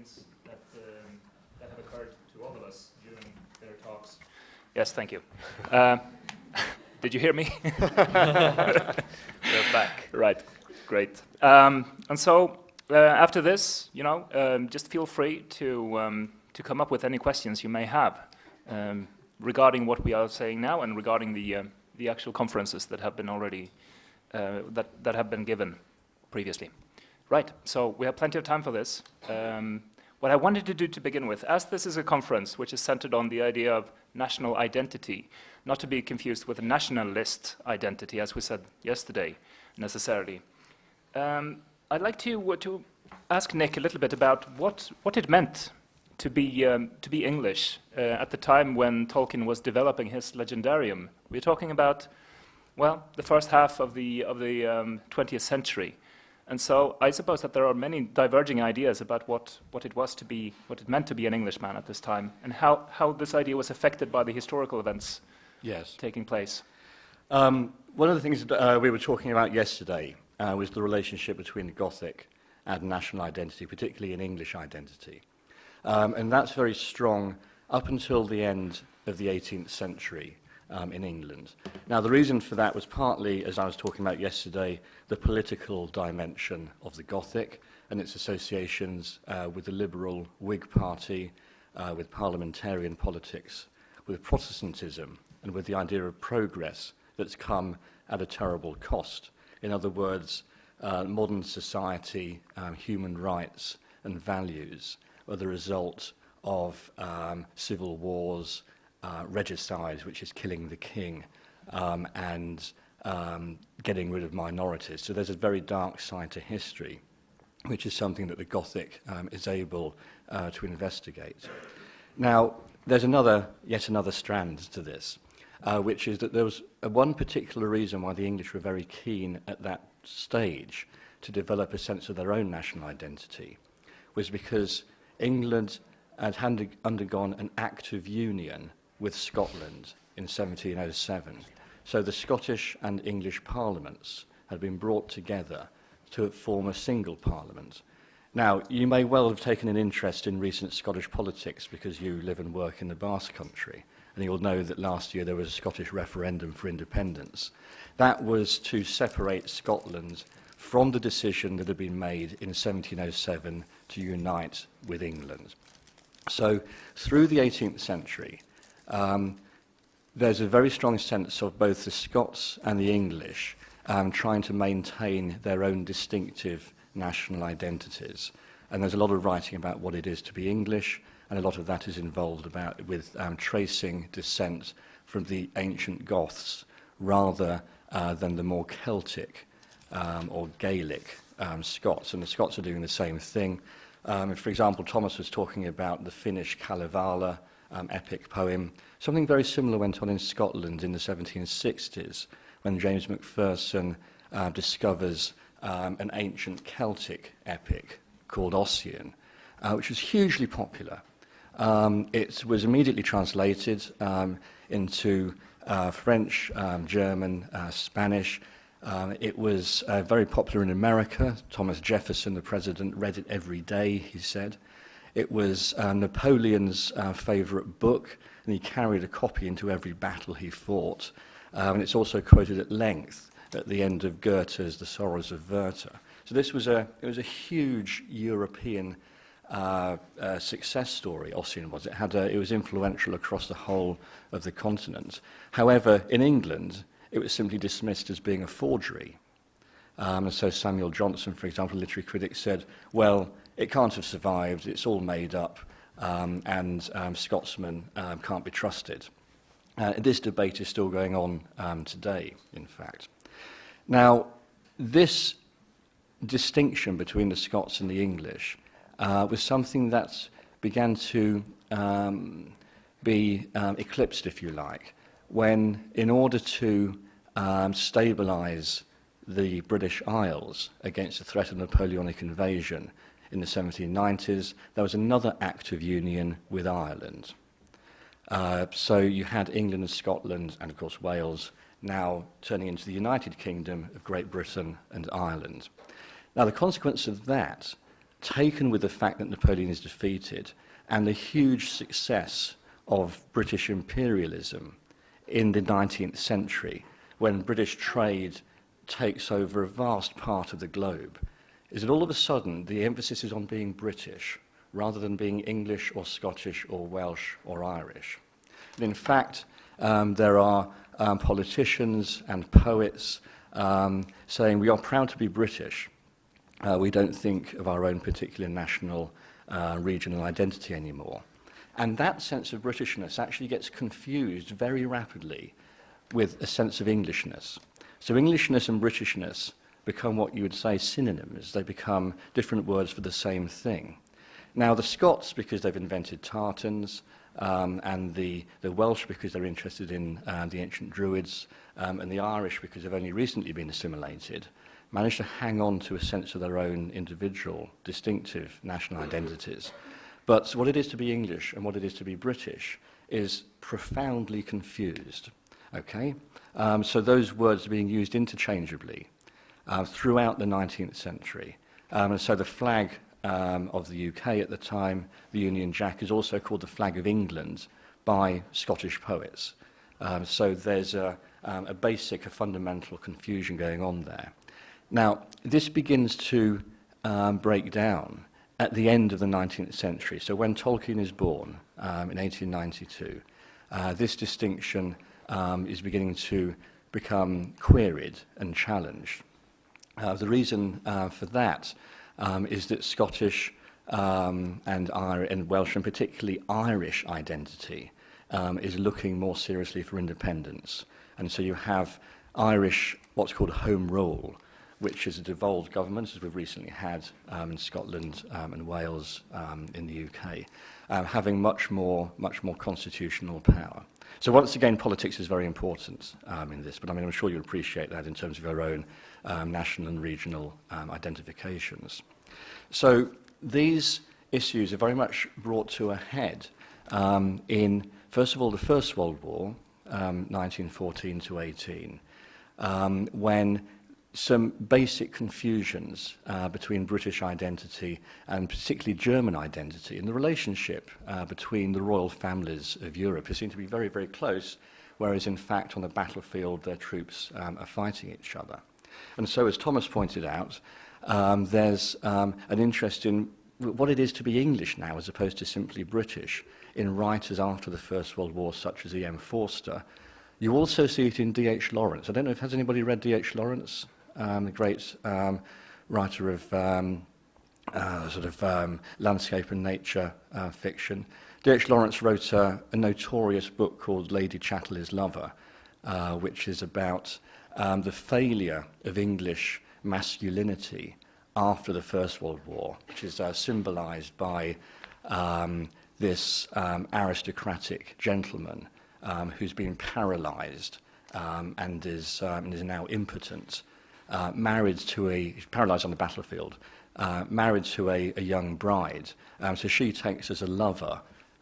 things that have occurred to all of us during their talks. Yes, thank you. Did you hear me? We're back. Right, great. And so after this, just feel free to come up with any questions you may have regarding what we are saying now and regarding the actual conferences that have been already that have been given previously. Right, so we have plenty of time for this. What I wanted to do to begin with, as this is a conference which is centered on the idea of national identity, not to be confused with a nationalist identity, as we said yesterday, necessarily. I'd like to ask Nick a little bit about what it meant to be English at the time when Tolkien was developing his legendarium. We're talking about, well, the first half of the 20th century. And so I suppose that there are many diverging ideas about what it meant to be an Englishman at this time, and how this idea was affected by the historical events taking place. One of the things that we were talking about yesterday was the relationship between the Gothic and national identity, particularly in English identity. And that's very strong up until the end of the 18th century. In England. Now, the reason for that was partly, as I was talking about yesterday, the political dimension of the Gothic and its associations with the liberal Whig Party, with parliamentarian politics, with Protestantism, and with the idea of progress that's come at a terrible cost. In other words, modern society, human rights and values are the result of civil wars, regicide, which is killing the king, and getting rid of minorities. So there's a very dark side to history, which is something that the Gothic is able to investigate. Now, there's yet another strand to this, which is that there was one particular reason why the English were very keen at that stage to develop a sense of their own national identity, was because England had undergone an act of union with Scotland in 1707. So the Scottish and English parliaments had been brought together to form a single parliament. Now, you may well have taken an interest in recent Scottish politics because you live and work in the Basque Country, and you'll know that last year there was a Scottish referendum for independence. That was to separate Scotland from the decision that had been made in 1707 to unite with England. So through the 18th century, there's a very strong sense of both the Scots and the English trying to maintain their own distinctive national identities. And there's a lot of writing about what it is to be English, and a lot of that is involved with tracing descent from the ancient Goths rather than the more Celtic or Gaelic Scots. And the Scots are doing the same thing. For example, Thomas was talking about the Finnish Kalevala epic poem. Something very similar went on in Scotland in the 1760s when James Macpherson discovers an ancient Celtic epic called Ossian, which was hugely popular. It was immediately translated into French, German, Spanish. It was very popular in America. Thomas Jefferson, the president, read it every day, he said. It was Napoleon's favourite book, and he carried a copy into every battle he fought. And it's also quoted at length at the end of Goethe's The Sorrows of Werther. So this was a huge European success story. Ossian was. It was influential across the whole of the continent. However, in England, it was simply dismissed as being a forgery. And so Samuel Johnson, for example, a literary critic, said, well, it can't have survived, it's all made up, and Scotsmen can't be trusted. This debate is still going on today, in fact. Now, this distinction between the Scots and the English was something that began to be eclipsed, if you like, when, in order to stabilise the British Isles against the threat of Napoleonic invasion in the 1790s, there was another act of union with Ireland. So you had England and Scotland, and of course Wales, now turning into the United Kingdom of Great Britain and Ireland. Now the consequence of that taken with the fact that Napoleon is defeated and the huge success of British imperialism in the 19th century, when British trade takes over a vast part of the globe, is that all of a sudden the emphasis is on being British rather than being English or Scottish or Welsh or Irish. And in fact, there are politicians and poets saying we are proud to be British. We don't think of our own particular national regional identity anymore. And that sense of Britishness actually gets confused very rapidly with a sense of Englishness. So Englishness and Britishness become what you would say synonyms. They become different words for the same thing. Now the Scots, because they've invented tartans, and the Welsh because they're interested in the ancient Druids, and the Irish because they've only recently been assimilated, managed to hang on to a sense of their own individual, distinctive national identities. But what it is to be English and what it is to be British is profoundly confused. Okay? So those words are being used interchangeably throughout the 19th century. And so the flag of the UK at the time, the Union Jack, is also called the flag of England by Scottish poets. So there's a fundamental confusion going on there. Now, this begins to break down at the end of the 19th century. So when Tolkien is born in 1892, this distinction is beginning to become queried and challenged. The reason for that is that Scottish and Welsh, and particularly Irish identity, is looking more seriously for independence. And so you have Irish, what's called home rule, which is a devolved government, as we've recently had in Scotland and Wales in the UK, having much more constitutional power. So once again, politics is very important in this, but I mean, I'm sure you'll appreciate that in terms of your own national and regional identifications. So these issues are very much brought to a head in, first of all, the First World War, 1914 to 18, when some basic confusions between British identity and particularly German identity, and the relationship between the royal families of Europe is seen to be very, very close, whereas in fact on the battlefield their troops are fighting each other. And so, as Thomas pointed out, there's an interest in what it is to be English now as opposed to simply British in writers after the First World War, such as E.M. Forster. You also see it in D.H. Lawrence. I don't know if has anybody read D.H. Lawrence? The great writer of landscape and nature fiction. D.H. Lawrence wrote a notorious book called Lady Chatterley's Lover, which is about the failure of English masculinity after the First World War, which is symbolized by this aristocratic gentleman who's been paralyzed and is now impotent. He's paralyzed on the battlefield, married to a young bride. So she takes as a lover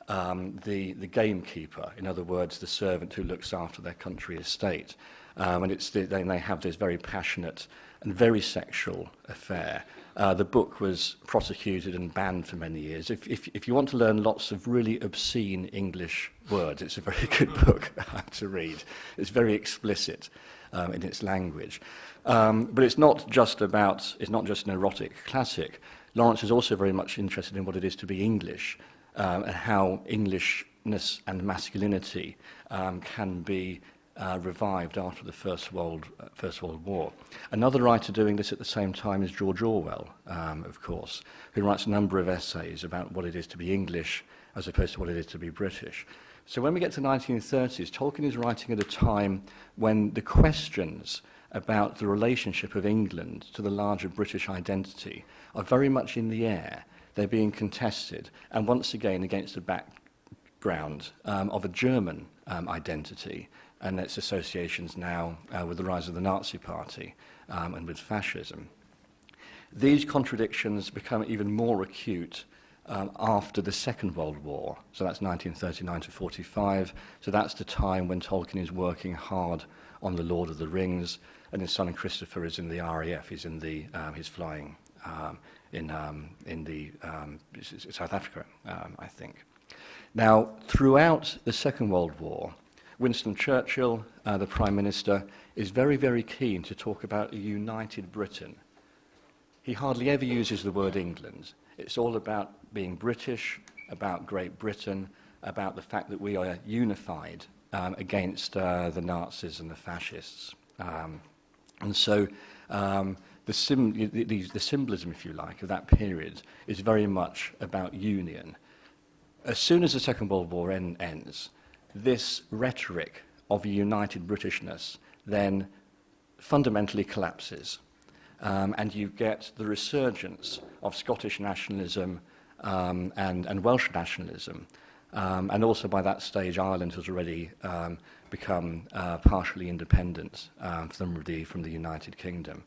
the gamekeeper, in other words, the servant who looks after their country estate. And they have this very passionate and very sexual affair. The book was prosecuted and banned for many years. If you want to learn lots of really obscene English words, it's a very good book to read. It's very explicit in its language. But it's not just an erotic classic. Lawrence is also very much interested in what it is to be English, and how Englishness and masculinity can be revived after the First World War. Another writer doing this at the same time is George Orwell, of course, who writes a number of essays about what it is to be English as opposed to what it is to be British. So when we get to the 1930s, Tolkien is writing at a time when the questions about the relationship of England to the larger British identity are very much in the air. They're being contested, and once again against the background of a German identity and its associations now with the rise of the Nazi Party and with fascism. These contradictions become even more acute after the Second World War. So that's 1939 to 45. So that's the time when Tolkien is working hard on The Lord of the Rings, and his son Christopher is in the RAF. He's in his flying South Africa, I think. Now, throughout the Second World War, Winston Churchill, the Prime Minister, is very, very keen to talk about a united Britain. He hardly ever uses the word England. It's all about being British, about Great Britain, about the fact that we are unified against the Nazis and the fascists. And so the symbolism, if you like, of that period is very much about union. As soon as the Second World War ends, this rhetoric of a united Britishness then fundamentally collapses. And you get the resurgence of Scottish nationalism and Welsh nationalism. And also by that stage, Ireland has already become partially independent from the United Kingdom.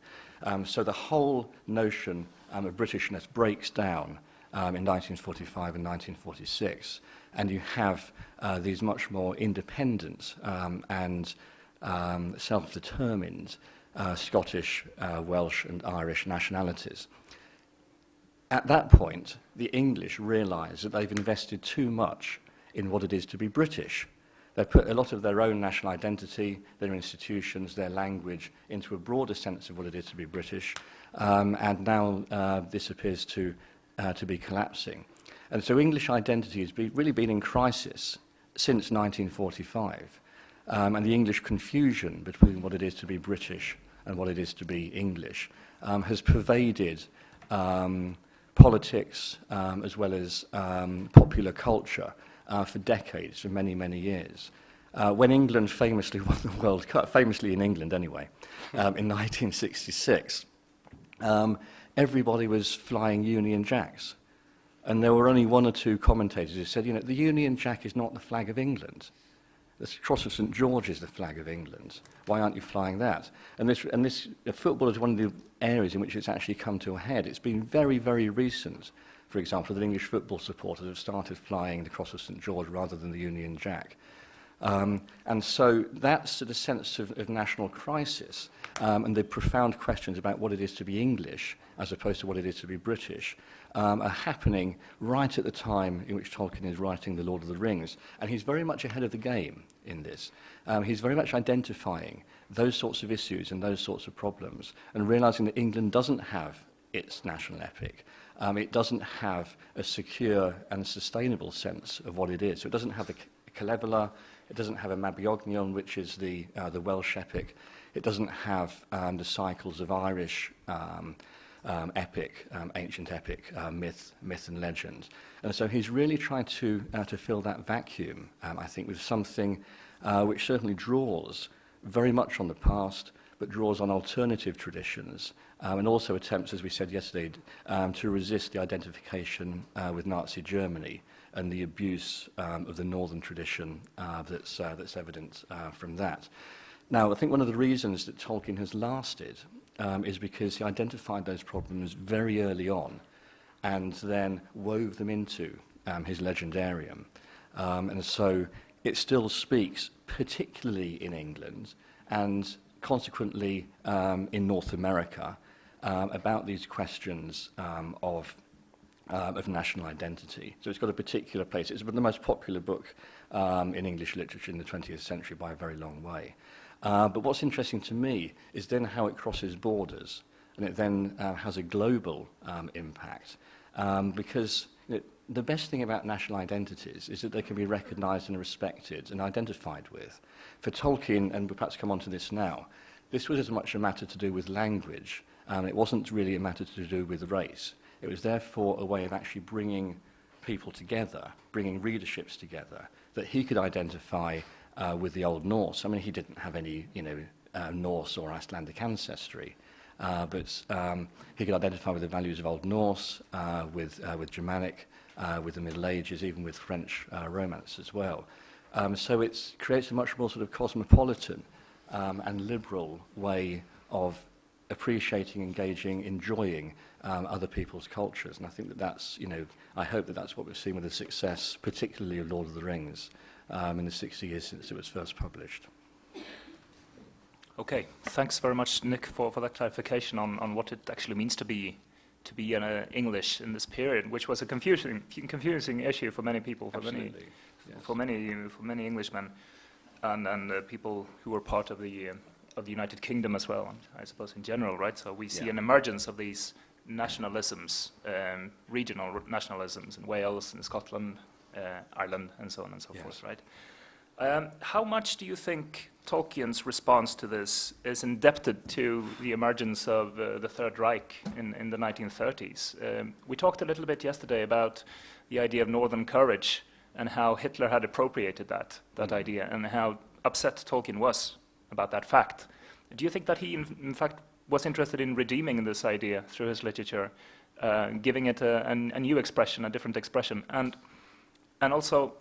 So the whole notion of Britishness breaks down in 1945 and 1946, and you have these much more independent and self-determined Scottish, Welsh and Irish nationalities. At that point, the English realise that they've invested too much in what it is to be British. They put a lot of their own national identity, their institutions, their language into a broader sense of what it is to be British, and now this appears to be collapsing. And so English identity has really been in crisis since 1945, and the English confusion between what it is to be British and what it is to be English has pervaded politics as well as popular culture for decades, for many, many years. When England famously won the World Cup, famously in England anyway, in 1966, everybody was flying Union Jacks. And there were only one or two commentators who said, you know, the Union Jack is not the flag of England. The cross of St. George is the flag of England. Why aren't you flying that? And football is one of the areas in which it's actually come to a head. It's been very, very recent, for example, that English football supporters have started flying the cross of St. George rather than the Union Jack. And so that's the sense of national crisis and the profound questions about what it is to be English as opposed to what it is to be British are happening right at the time in which Tolkien is writing The Lord of the Rings. And he's very much ahead of the game in this. He's very much identifying those sorts of issues and those sorts of problems and realizing that England doesn't have its national epic. It doesn't have a secure and sustainable sense of what it is. So it doesn't have the Kalevala, it doesn't have a Mabinogion, which is the Welsh epic. It doesn't have the cycles of Irish epic, ancient epic, myth and legend. And so he's really trying to fill that vacuum, I think, with something which certainly draws very much on the past, but draws on alternative traditions, and also attempts, as we said yesterday, to resist the identification with Nazi Germany and the abuse of the northern tradition that's evident from that. Now, I think one of the reasons that Tolkien has lasted is because he identified those problems very early on and then wove them into his legendarium. And so it still speaks, particularly in England and consequently in North America, about these questions of national identity. So it's got a particular place. It's been the most popular book in English literature in the 20th century by a very long way. But what's interesting to me is then how it crosses borders, and it then has a global impact. Because the best thing about national identities is that they can be recognised and respected and identified with. For Tolkien, and we'll perhaps come on to this now, this was as much a matter to do with language, and it wasn't really a matter to do with race. It was therefore a way of actually bringing people together, bringing readerships together, that he could identify with the Old Norse. I mean, he didn't have any, Norse or Icelandic ancestry, but he could identify with the values of Old Norse, with Germanic, with the Middle Ages, even with French Romance as well. So it creates a much more sort of cosmopolitan and liberal way of appreciating, engaging, enjoying other people's cultures. And I think that's, I hope that's what we've seen with the success, particularly of Lord of the Rings, in the 60 years since it was first published. Okay, thanks very much, Nick, for that clarification on what it actually means to be to be English in this period, which was a confusing issue for many people, for Absolutely. for many Englishmen, and people who were part of the United Kingdom as well, I suppose in general, right? So we see an emergence of these nationalisms, regional nationalisms in Wales, in Scotland, Ireland, and so on and so forth, right? How much do you think Tolkien's response to this is indebted to the emergence of the Third Reich in the 1930s? We talked a little bit yesterday about the idea of Northern courage and how Hitler had appropriated that idea and how upset Tolkien was about that fact. Do you think that he, in fact, was interested in redeeming this idea through his literature, giving it a new expression, a different expression, and also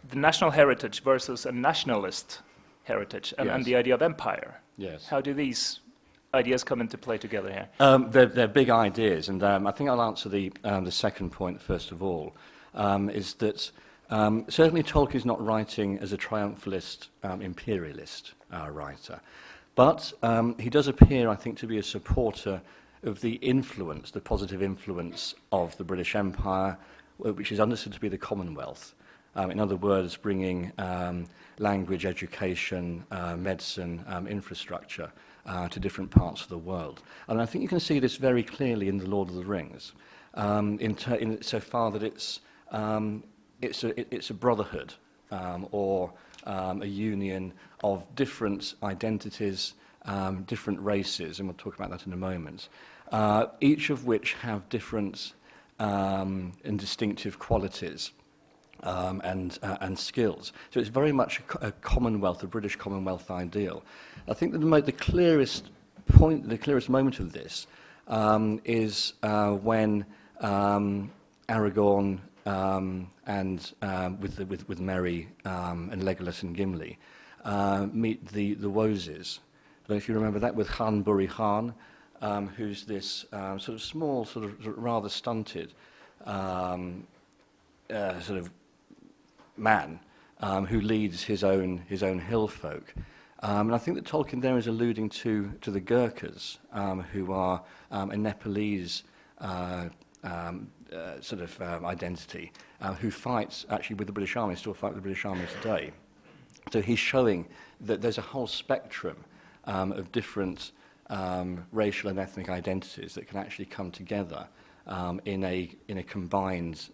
the national heritage versus a nationalist heritage, and the idea of empire? Yes. How do these ideas come into play together here? They're big ideas, and I think I'll answer the second point first of all, is that certainly Tolkien's not writing as a triumphalist, imperialist writer, but he does appear, I think, to be a supporter of the influence, the positive influence of the British Empire, which is understood to be the Commonwealth. In other words, bringing language, education, medicine, infrastructure to different parts of the world. And I think you can see this very clearly in The Lord of the Rings, in so far that it's a brotherhood or a union of different identities, different races, and we'll talk about that in a moment, each of which have different and distinctive qualities. And skills. So it's very much a Commonwealth, a British Commonwealth ideal. I think that the clearest point, the clearest moment of this is when Aragorn and with Merry and Legolas and Gimli meet the Woses. I don't know if you remember that, with Han Buri Han, who's this sort of small, sort of rather stunted sort of man who leads his own hill folk. And I think that Tolkien there is alluding to the Gurkhas, who are a Nepalese sort of identity, who fights actually with the British Army, still fight with the British Army today. So he's showing that there's a whole spectrum of different racial and ethnic identities that can actually come together in a combined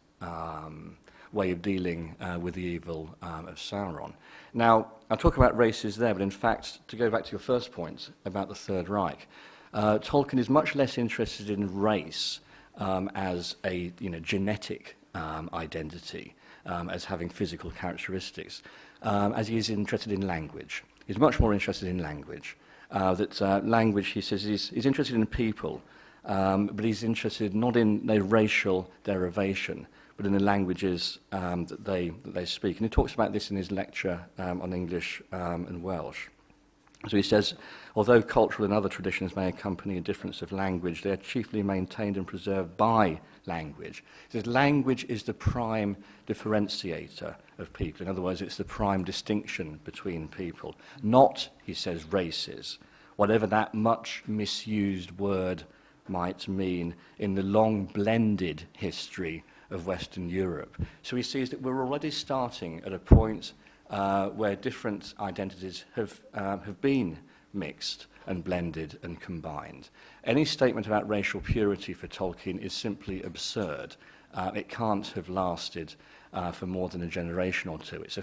way of dealing with the evil of Sauron. Now, I'll talk about races there, but in fact, to go back to your first point about the Third Reich, Tolkien is much less interested in race as a genetic identity, as having physical characteristics, as he is interested in language. He's much more interested in language. Language, he says, he's interested in people, but he's interested not in their racial derivation, but in the languages that they speak. And he talks about this in his lecture on English and Welsh. So he says, although cultural and other traditions may accompany a difference of language, they are chiefly maintained and preserved by language. He says language is the prime differentiator of people. In other words, it's the prime distinction between people. Not, he says, races, whatever that much misused word might mean in the long blended history of Western Europe. So he sees that we're already starting at a point where different identities have been mixed and blended and combined. Any statement about racial purity for Tolkien is simply absurd. It can't have lasted for more than a generation or two. It's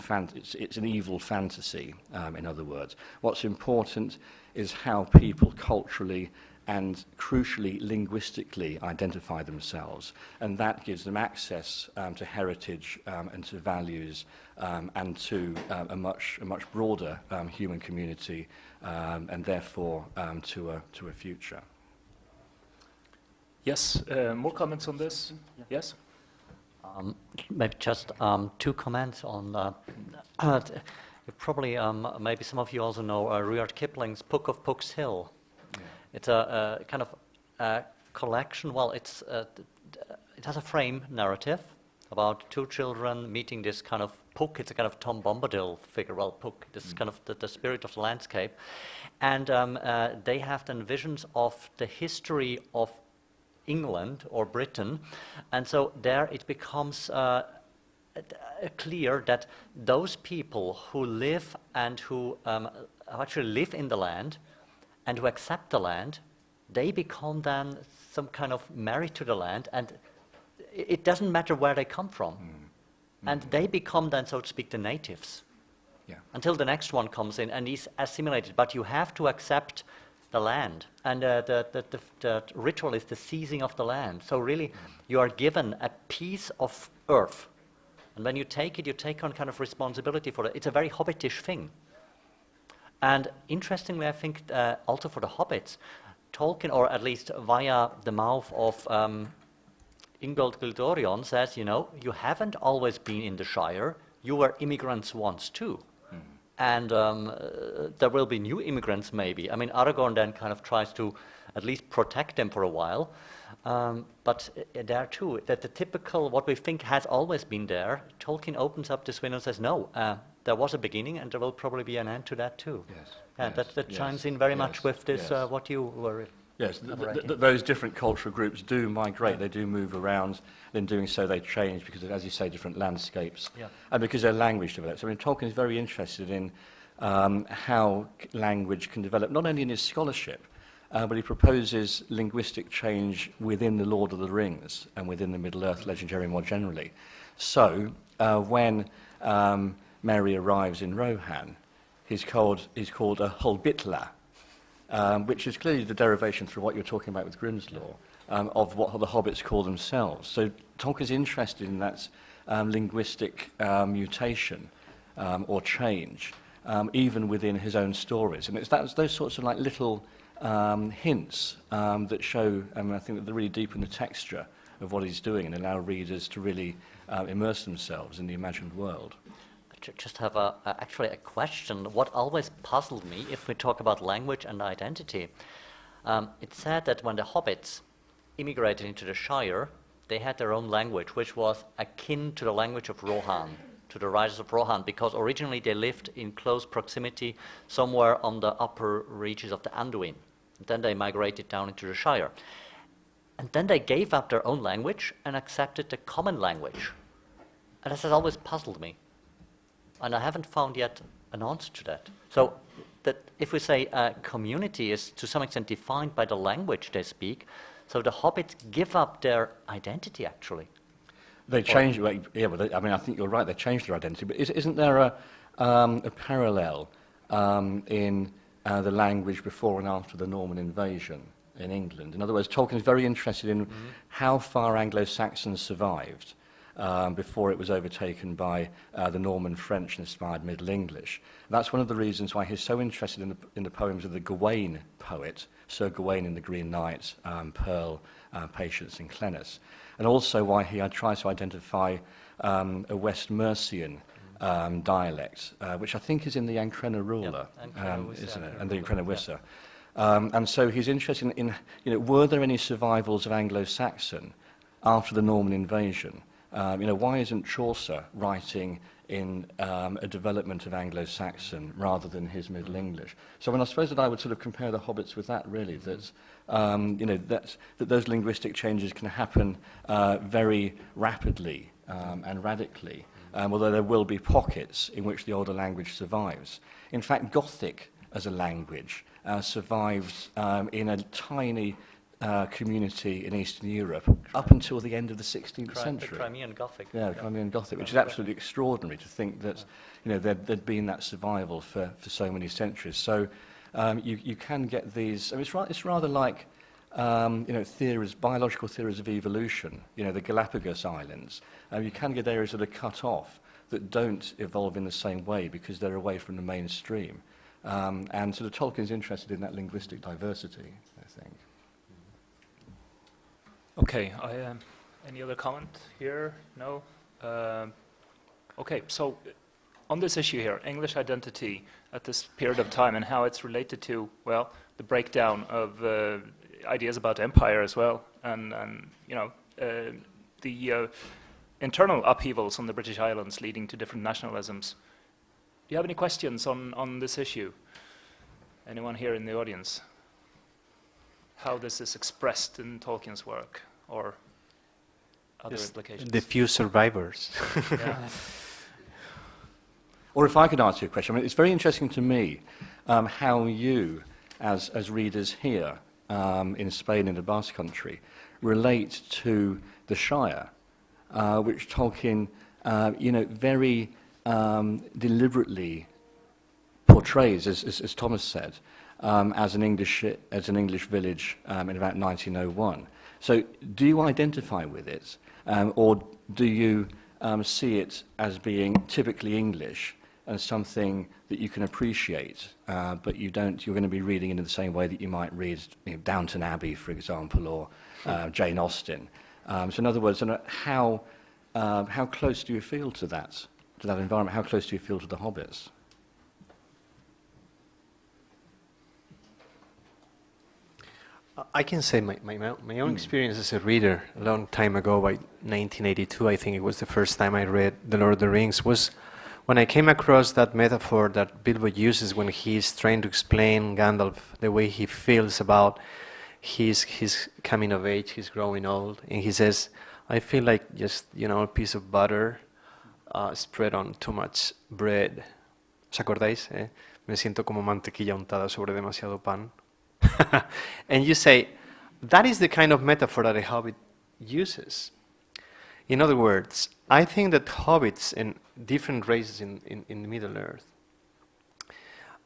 an evil fantasy, in other words. What's important is how people culturally and crucially linguistically identify themselves, and that gives them access to heritage and to values and to a much broader human community, and therefore to a future. Yes, more comments on this? Yeah. Yes? Maybe just two comments on probably maybe some of you also know Rudyard Kipling's Book of Books Hill. It's a kind of collection. Well, it has a frame narrative about two children meeting this kind of Puck, it's a kind of Tom Bombadil figure. Well, Puck, this is kind of the spirit of the landscape. And they have then visions of the history of England or Britain. And so there it becomes clear that those people who live and who actually live in the land and who accept the land, they become then some kind of married to the land, and it doesn't matter where they come from. And they become then, so to speak, the natives. Yeah. Until the next one comes in and is assimilated. But you have to accept the land. And the ritual is the seizing of the land. So really, you are given a piece of earth. And when you take it, you take on kind of responsibility for it. It's a very hobbitish thing. And interestingly, I think also for the hobbits, Tolkien, or at least via the mouth of Ingold Gildorion, says, you know, you haven't always been in the Shire. You were immigrants once too. And there will be new immigrants maybe. I mean, Aragorn then kind of tries to at least protect them for a while. But there too, that the typical, what we think has always been there, Tolkien opens up this window and says, no, there was a beginning and there will probably be an end to that too. Yes. And Yes. that chimes in very much with this, Yes. what you were... Yes, elaborating. those different cultural groups do migrate, they do move around, and in doing so they change because of, as you say, different landscapes, and because their language develops. I mean, Tolkien is very interested in how language can develop, not only in his scholarship, but he proposes linguistic change within the Lord of the Rings and within the Middle-earth legendary more generally. So, when Merry arrives in Rohan, he's called a Holbitla, which is clearly the derivation through what you're talking about with Grimm's Law, of what the hobbits call themselves. So Tolkien's interested in that linguistic mutation or change, even within his own stories. And it's those sorts of like little hints that show, I think that they really deepen the texture of what he's doing and allow readers to really immerse themselves in the imagined world. Just have actually a question. What always puzzled me, if we talk about language and identity, it's said that when the hobbits immigrated into the Shire, they had their own language, which was akin to the language of Rohan, to the riders of Rohan, because originally they lived in close proximity somewhere on the upper reaches of the Anduin. And then they migrated down into the Shire. And then they gave up their own language and accepted the common language. And this has always puzzled me. And I haven't found yet an answer to that. So that if we say community is to some extent defined by the language they speak, so the hobbits give up their identity actually. They change, I mean, I think you're right, they change their identity, but isn't there a parallel in the language before and after the Norman invasion in England? In other words, Tolkien is very interested in how far Anglo-Saxons survived before it was overtaken by the Norman French-inspired Middle English. That's one of the reasons why he's so interested in the poems of the Gawain poet, Sir Gawain in the Green Knight, Pearl, Patience and Clennis, and also why he tries to identify a West Mercian dialect, which I think is in the Ancrena Ruler, isn't it? And the Ancrena Wissa. And so he's interested in, were there any survivals of Anglo-Saxon after the Norman invasion? Why isn't Chaucer writing in a development of Anglo-Saxon rather than his Middle English? So I suppose that I would sort of compare the hobbits with that, really, that those linguistic changes can happen very rapidly and radically, although there will be pockets in which the older language survives. In fact, Gothic as a language survives in a tiny community in Eastern Europe up until the end of the 16th century. The Crimean Gothic. Yeah, the Crimean Gothic, which is absolutely extraordinary to think that there'd been that survival for so many centuries. So you can get these. I mean, it's rather like theories, biological theories of evolution. The Galapagos Islands. You can get areas that are cut off that don't evolve in the same way because they're away from the mainstream. And sort of Tolkien's interested in that linguistic diversity, I think. Okay, any other comment here? No? Okay, so on this issue here, English identity at this period of time and how it's related to, well, the breakdown of ideas about empire as well, and the internal upheavals on the British Islands leading to different nationalisms. Do you have any questions on this issue? Anyone here in the audience? How this is expressed in Tolkien's work or other implications? The few survivors. Yeah. Or if I could ask you a question, I mean, it's very interesting to me how you, as readers here in Spain, in the Basque Country, relate to the Shire, which Tolkien, very deliberately portrays, as Thomas said, as an English village in about 1901. So, do you identify with it, or do you see it as being typically English and something that you can appreciate, but you don't? You're going to be reading it in the same way that you might read Downton Abbey, for example, or Jane Austen. So, in other words, how close do you feel to that environment? How close do you feel to the hobbits? I can say my own experience as a reader a long time ago, by 1982, I think it was the first time I read The Lord of the Rings, was when I came across that metaphor that Bilbo uses when he's trying to explain Gandalf the way he feels about his coming of age, he's growing old, and he says, I feel like just, a piece of butter spread on too much bread. ¿Os acordáis? Me siento como mantequilla untada sobre demasiado pan. And you say, that is the kind of metaphor that a hobbit uses. In other words, I think that hobbits and different races in Middle-earth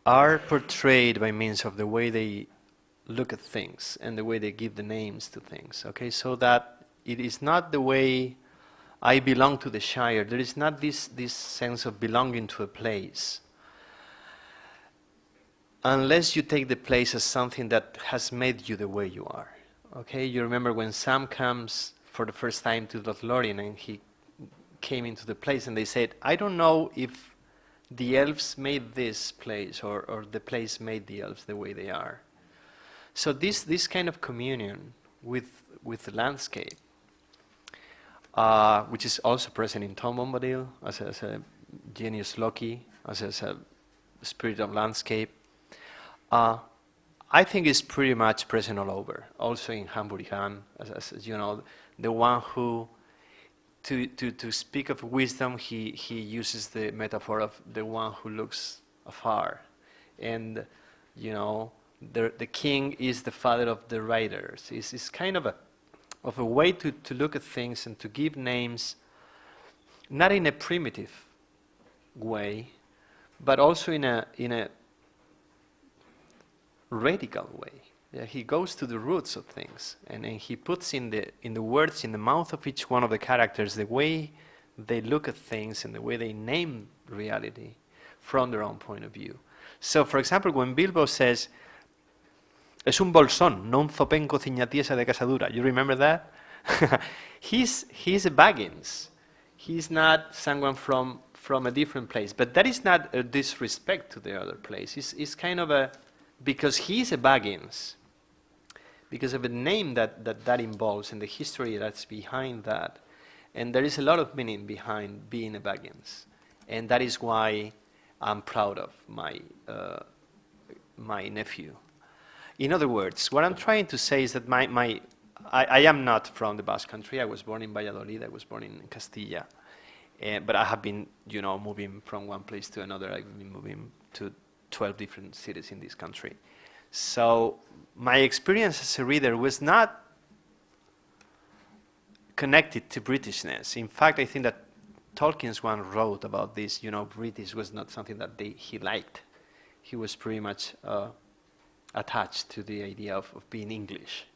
are portrayed by means of the way they look at things and the way they give the names to things, okay? So that it is not the way I belong to the Shire. There is not this sense of belonging to a place, unless you take the place as something that has made you the way you are. Okay, you remember when Sam comes for the first time to Lothlorien and he came into the place and they said, I don't know if the elves made this place or the place made the elves the way they are. So this kind of communion with the landscape, which is also present in Tom Bombadil as a genius Loki, as a spirit of landscape, I think it's pretty much present all over. Also in Hamburihan, as the one who, to speak of wisdom, he uses the metaphor of the one who looks afar, and the king is the father of the writers. It's kind of a way to look at things and to give names, not in a primitive way, but also in a radical way. Yeah, he goes to the roots of things, and he puts in the words in the mouth of each one of the characters the way they look at things and the way they name reality from their own point of view. So, for example, when Bilbo says, "Es un bolsón, no un zopenco ciñatiesa de casadura," you remember that? He's a Baggins. He's not someone from a different place, but that is not a disrespect to the other place. It's kind of because he's a Baggins, because of the name that involves and the history that's behind that. And there is a lot of meaning behind being a Baggins. And that is why I'm proud of my nephew. In other words, what I'm trying to say is that I am not from the Basque Country. I was born in Valladolid. I was born in Castilla. But I have been, moving from one place to another. I've been moving to 12 different cities in this country. So my experience as a reader was not connected to Britishness. In fact, I think that Tolkien's one wrote about this, British was not something that he liked. He was pretty much attached to the idea of being English.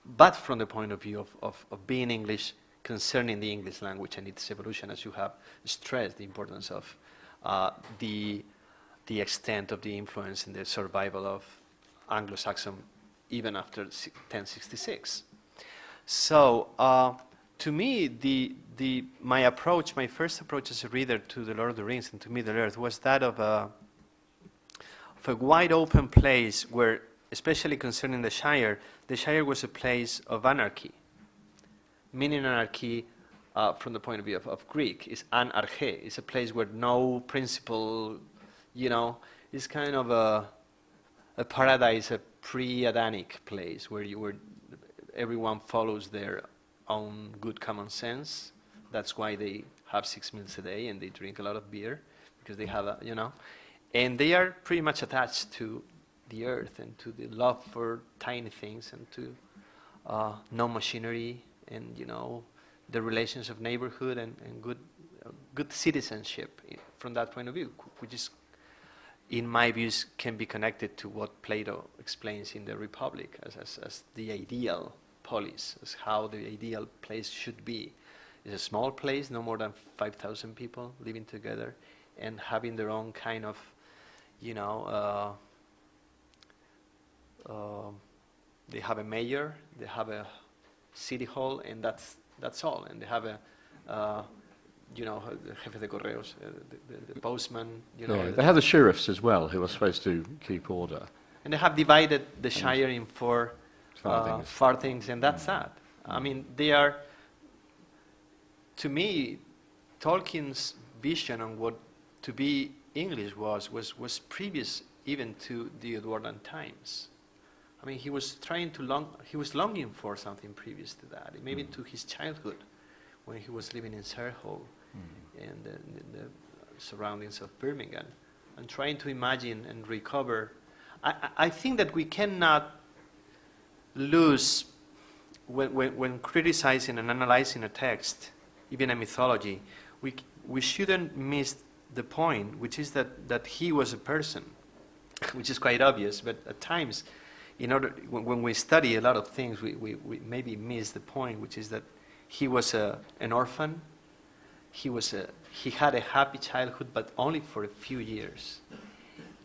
But from the point of view of being English concerning the English language and its evolution, as you have stressed the importance of the extent of the influence in the survival of Anglo-Saxon even after 1066. So to me, my first approach as a reader to The Lord of the Rings and to Middle-earth was that of a wide open place where, especially concerning the Shire was a place of anarchy. Meaning anarchy from the point of view of Greek, is an arche. It's a place where no principle, is kind of a paradise, a pre-Adamic place where everyone follows their own good common sense. That's why they have 6 meals a day and they drink a lot of beer, because they have and they are pretty much attached to the earth and to the love for tiny things and to no machinery and the relations of neighborhood and good citizenship from that point of view, which is, in my views, can be connected to what Plato explains in the Republic as the ideal polis, as how the ideal place should be. It's a small place, no more than 5,000 people living together and having their own kind of, they have a mayor, they have a city hall, and that's all. And they have a, the jefe de correos, the postman. They have the sheriffs as well, who are supposed to keep order. And they have divided the Shire in four farthings, and that's that. I mean, they are, to me, Tolkien's vision on what to be English was previous even to the Edwardian times. I mean, he was longing for something previous to that, maybe to his childhood, when he was living in Sarehole and the surroundings of Birmingham, and trying to imagine and recover. I think that we cannot lose, when criticizing and analyzing a text, even a mythology, we shouldn't miss the point, which is that he was a person, which is quite obvious, but at times, when we study a lot of things, we maybe miss the point, which is that he was an orphan. He had a happy childhood, but only for a few years.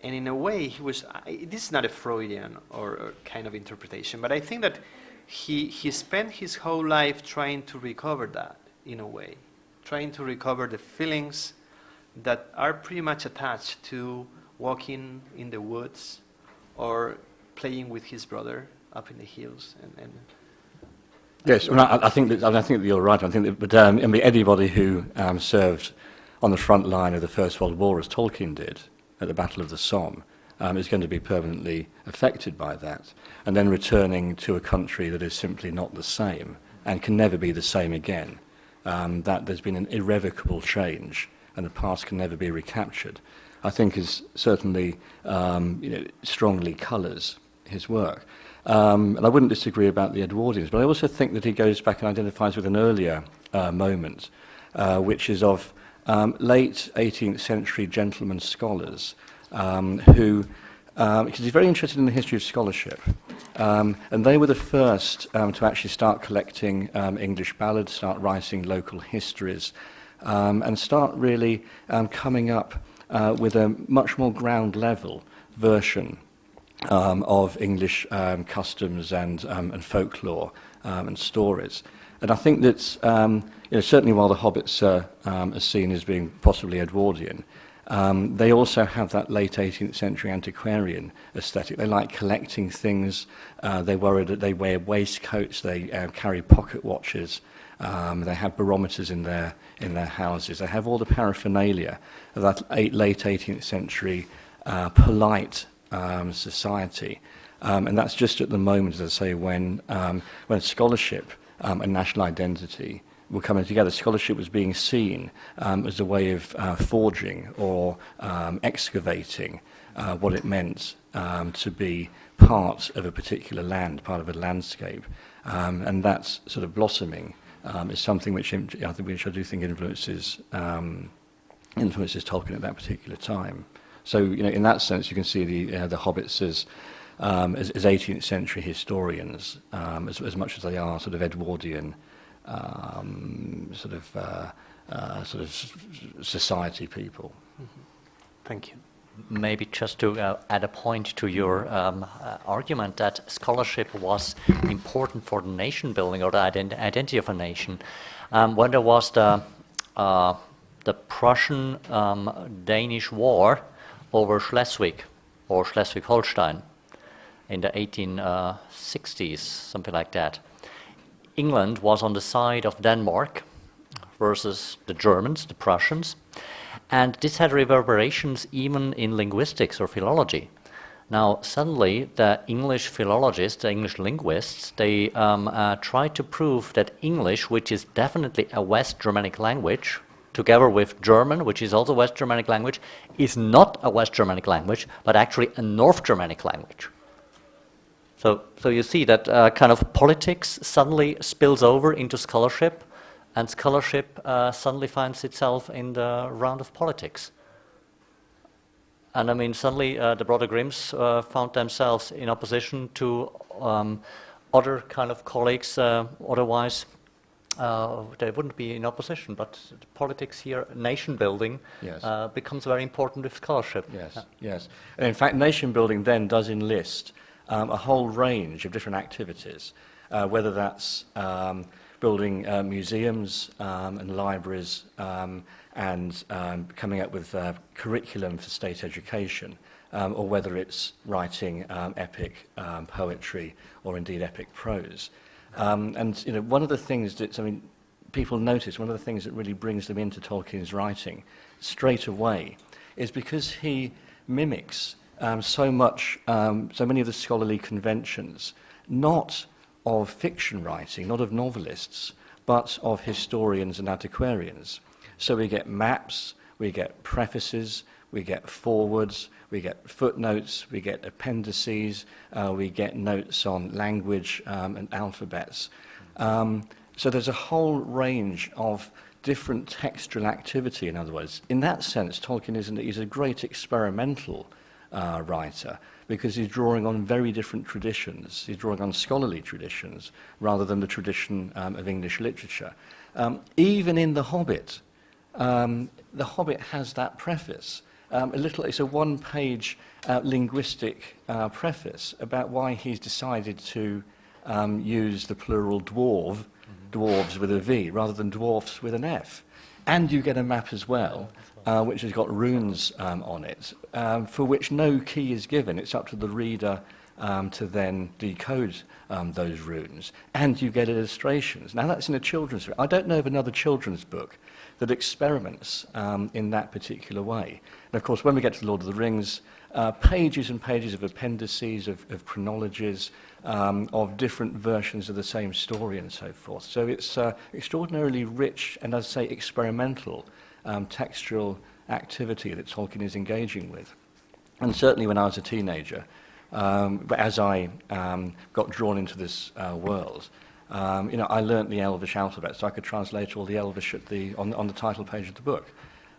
And in a way, this is not a Freudian or kind of interpretation, but I think that he spent his whole life trying to recover that, in a way, trying to recover the feelings that are pretty much attached to walking in the woods or playing with his brother up in the hills. And yes, well, I think that you're right. I think that, but anybody who served on the front line of the First World War, as Tolkien did at the Battle of the Somme, is going to be permanently affected by that, and then returning to a country that is simply not the same and can never be the same again. That there's been an irrevocable change, and the past can never be recaptured, I think is certainly strongly colours his work. And I wouldn't disagree about the Edwardians, but I also think that he goes back and identifies with an earlier moment, which is of late 18th century gentlemen scholars who, because he's very interested in the history of scholarship, and they were the first to actually start collecting English ballads, start writing local histories, and start really coming up with a much more ground level version of English customs and folklore and stories. And I think that certainly while the Hobbits are seen as being possibly Edwardian, they also have that late 18th century antiquarian aesthetic. They like collecting things. They wear waistcoats. They carry pocket watches. They have barometers in their houses. They have all the paraphernalia of that late 18th century polite society, and that's just at the moment, as I say, when scholarship and national identity were coming together. Scholarship was being seen as a way of forging or excavating what it meant to be part of a particular land, part of a landscape, and that's sort of blossoming is something which I do think influences Tolkien at that particular time. So, in that sense, you can see the Hobbits as 18th century historians, as much as they are sort of Edwardian, sort of society people. Mm-hmm. Thank you. Maybe just to add a point to your argument that scholarship was important for the nation building or the identity of a nation. When there was the Prussian-Danish War over Schleswig or Schleswig-Holstein in the 1860s, something like that, England was on the side of Denmark versus the Germans, the Prussians. And this had reverberations even in linguistics or philology. Now, suddenly, the English philologists, the English linguists, they tried to prove that English, which is definitely a West Germanic language, together with German, which is also a West Germanic language, is not a West Germanic language, but actually a North Germanic language. So you see that kind of politics suddenly spills over into scholarship, and scholarship suddenly finds itself in the round of politics. And I mean, suddenly the Brother Grimms found themselves in opposition to other kind of colleagues. Otherwise, they wouldn't be in opposition. But the politics here, nation building, Yes. becomes very important with scholarship. Yes, yes. And in fact, nation building then does enlist a whole range of different activities, whether that's building museums and libraries and coming up with curriculum for state education, or whether it's writing epic poetry or indeed epic prose. And you know, one of the things that people notice, one of the things that really brings them into Tolkien's writing straight away, is because he mimics so many of the scholarly conventions, not of fiction writing, not of novelists, but of historians and antiquarians. So we get maps, we get prefaces, we get forewords, we get footnotes, we get appendices, we get notes on language and alphabets. So there's a whole range of different textual activity, in other words. In that sense, Tolkien is a great experimental writer, because he's drawing on very different traditions. He's drawing on scholarly traditions rather than the tradition of English literature. Even in The Hobbit has that preface. It's a one-page linguistic preface about why he's decided to use the plural dwarves with a V, rather than dwarfs with an F. And you get a map as well, which has got runes on it, for which no key is given. It's up to the reader to then decode those runes. And you get illustrations. Now, that's in a children's book. I don't know of another children's book that experiments in that particular way. And, of course, when we get to The Lord of the Rings, pages and pages of appendices, of chronologies, of different versions of the same story and so forth. So it's extraordinarily rich and, as I say, experimental textual activity that Tolkien is engaging with. And certainly when I was a teenager, but as I got drawn into this world, I learnt the Elvish alphabet, so I could translate all the Elvish on the title page of the book.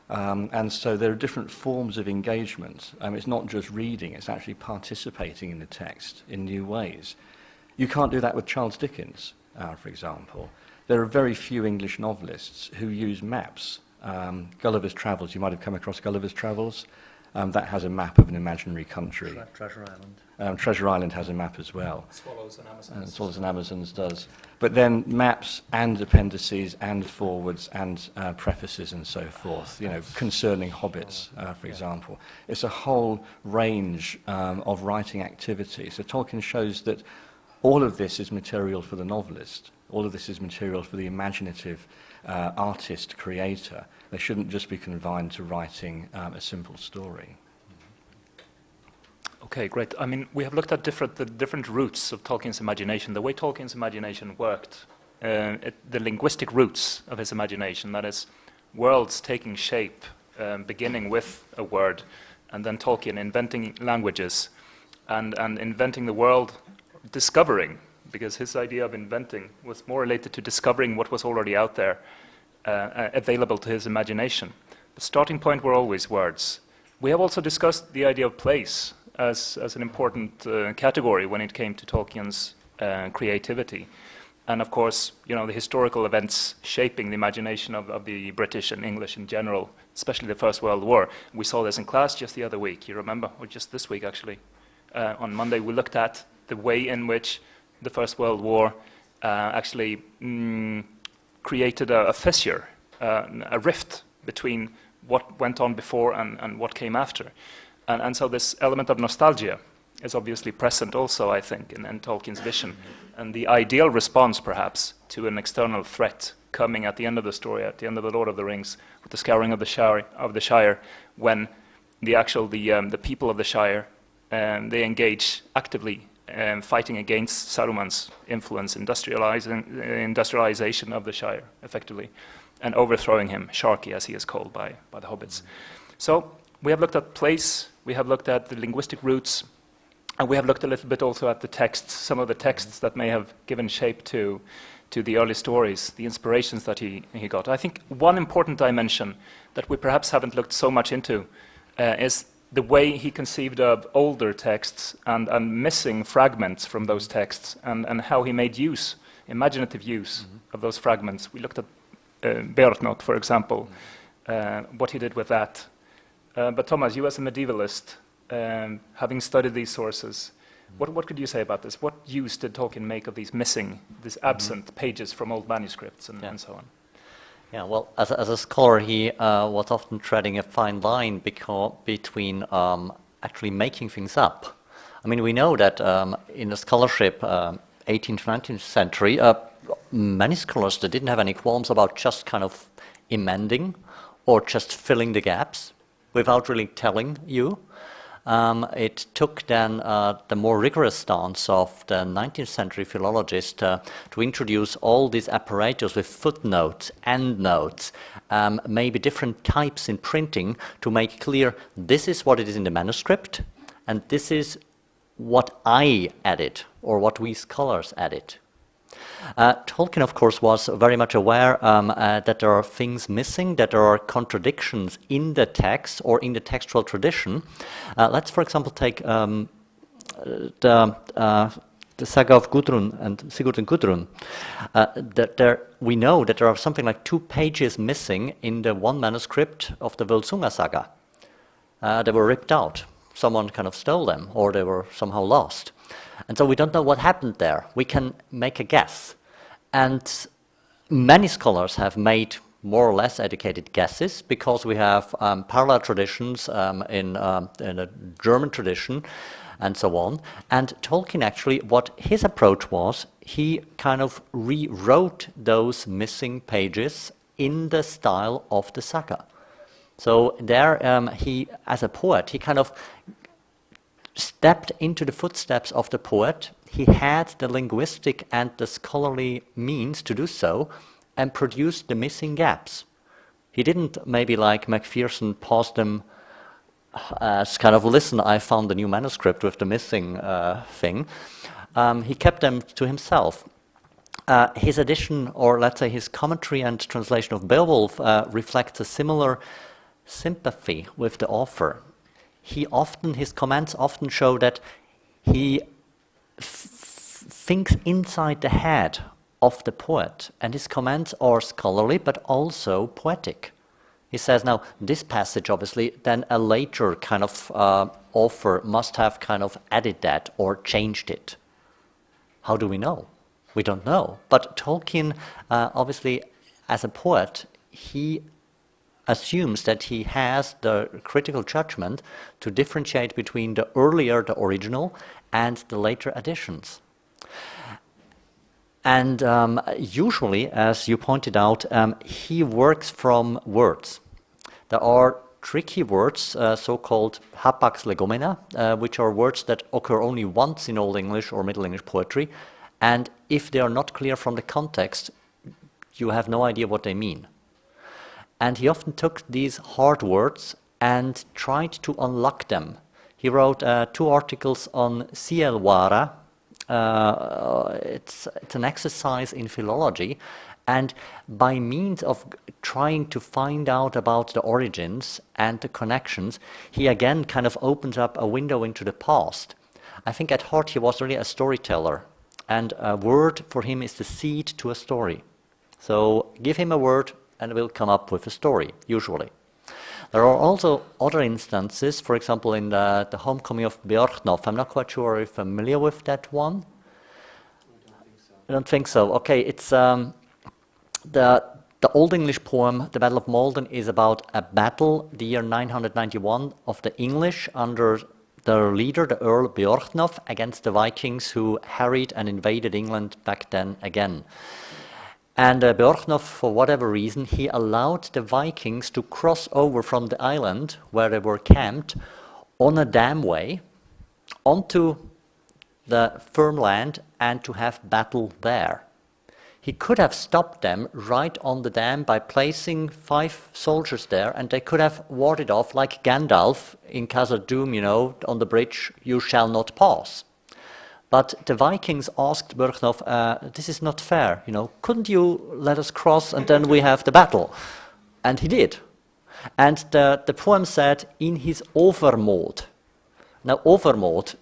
And so there are different forms of engagement. It's not just reading, it's actually participating in the text in new ways. You can't do that with Charles Dickens, for example. There are very few English novelists who use maps. Gulliver's Travels, you might have come across Gulliver's Travels. That has a map of an imaginary country. Treasure Island. Treasure Island has a map as well. Swallows and Amazons. Swallows and Amazons does. But then maps and appendices and forwards and prefaces and so forth, concerning hobbits, for example. It's a whole range of writing activity. So Tolkien shows that all of this is material for the novelist. All of this is material for the imaginative artist, creator. They shouldn't just be confined to writing a simple story. Okay, great. I mean, we have looked at the different roots of Tolkien's imagination, the way Tolkien's imagination worked, the linguistic roots of his imagination, that is, worlds taking shape, beginning with a word, and then Tolkien inventing languages, and inventing the world, discovering, because his idea of inventing was more related to discovering what was already out there, available to his imagination. The starting point were always words. We have also discussed the idea of place as an important category when it came to Tolkien's creativity. And of course, the historical events shaping the imagination of the British and English in general, especially the First World War. We saw this in class just the other week, you remember, or just this week actually. On Monday we looked at the way in which the First World War actually created a fissure, a rift between what went on before and what came after. And so this element of nostalgia is obviously present also, I think, in Tolkien's vision. And the ideal response, perhaps, to an external threat coming at the end of the story, at the end of the Lord of the Rings, with the scouring of the Shire, when the people of the Shire they engage actively fighting against Saruman's influence, industrialization of the Shire, effectively, and overthrowing him, Sharky, as he is called by the hobbits. So we have looked at place, we have looked at the linguistic roots, and we have looked a little bit also at the texts, some of the texts that may have given shape to the early stories, the inspirations that he got. I think one important dimension that we perhaps haven't looked so much into is the way he conceived of older texts and missing fragments from those texts, and how he made use, imaginative use of those fragments. We looked at Beorhtnoth, for example, what he did with that. But Thomas, you as a medievalist, having studied these sources, what could you say about this? What use did Tolkien make of these missing, these absent pages from old manuscripts and so on? Yeah, well, as a scholar, he was often treading a fine line between actually making things up. I mean, we know that in the scholarship, 18th to 19th century, many scholars that didn't have any qualms about just kind of amending or just filling the gaps without really telling you. It took then the more rigorous stance of the 19th century philologist to introduce all these apparatus with footnotes, endnotes, maybe different types in printing to make clear this is what it is in the manuscript and this is what I added or what we scholars added. Tolkien, of course, was very much aware that there are things missing, that there are contradictions in the text or in the textual tradition. Let's, for example, take the saga of Gudrun and Sigurd and Gudrun. We know that there are something like 2 pages missing in the one manuscript of the Völsunga saga. They were ripped out. Someone kind of stole them, or they were somehow lost. And so we don't know what happened there. We can make a guess. And many scholars have made more or less educated guesses because we have parallel traditions in the German tradition and so on. And Tolkien actually, what his approach was, he kind of rewrote those missing pages in the style of the saga. So there he, as a poet, he kind of stepped into the footsteps of the poet. He had the linguistic and the scholarly means to do so and produced the missing gaps. He didn't maybe like Macpherson pause them as kind of, listen, I found the new manuscript with the missing thing. He kept them to himself. His edition, or let's say his commentary and translation of Beowulf reflects a similar sympathy with the author. His comments often show that he thinks inside the head of the poet, and his comments are scholarly but also poetic. He says, now, this passage, obviously, then a later kind of author must have kind of added that or changed it. How do we know? We don't know. But Tolkien, obviously, as a poet, he assumes that he has the critical judgment to differentiate between the original, and the later additions. And usually, as you pointed out, he works from words. There are tricky words, so-called hapax legomena, which are words that occur only once in Old English or Middle English poetry, and if they are not clear from the context, you have no idea what they mean. And he often took these hard words and tried to unlock them. He wrote 2 articles on Sielwara. It's an exercise in philology, and by means of trying to find out about the origins and the connections, he again kind of opens up a window into the past. I think at heart he was really a storyteller, and a word for him is the seed to a story. So give him a word, and we'll come up with a story, usually. There are also other instances, for example, in the Homecoming of Beorhtnoth. I'm not quite sure if you're familiar with that one. I don't think so. Okay, it's the Old English poem, The Battle of Maldon, is about a battle, the year 991, of the English under their leader, the Earl Beorhtnoth, against the Vikings who harried and invaded England back then again. And Björknov, for whatever reason, he allowed the Vikings to cross over from the island where they were camped on a damway onto the firm land and to have battle there. He could have stopped them right on the dam by placing 5 soldiers there, and they could have warded off like Gandalf in Khazad-dûm, you know, on the bridge, "You shall not pass." But the Vikings asked Björknov, "This is not fair, you know, couldn't you let us cross and then we have the battle?" And he did. And the poem said, "In his overmod." Now, overmod,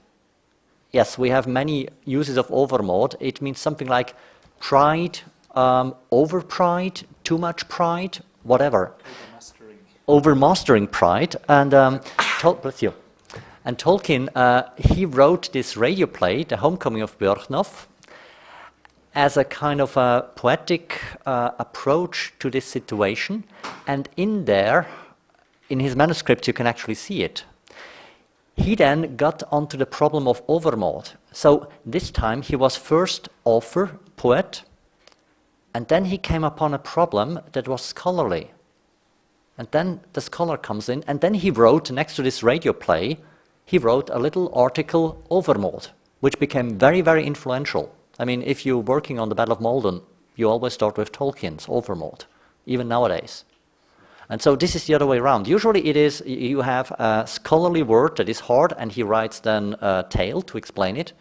yes, we have many uses of overmod. It means something like pride, overpride, too much pride, whatever. Overmastering pride. And bless you. And Tolkien, he wrote this radio play, The Homecoming of Björknov, as a kind of a poetic approach to this situation. And in there, in his manuscript, you can actually see it. He then got onto the problem of overmod. So this time he was first author, poet, and then he came upon a problem that was scholarly. And then the scholar comes in, and then he wrote, next to this radio play, he wrote a little article, Overmod, which became very, very influential. I mean, if you're working on the Battle of Maldon, you always start with Tolkien's Overmod, even nowadays. And so this is the other way around. Usually it is, you have a scholarly word that is hard, and he writes then a tale to explain it.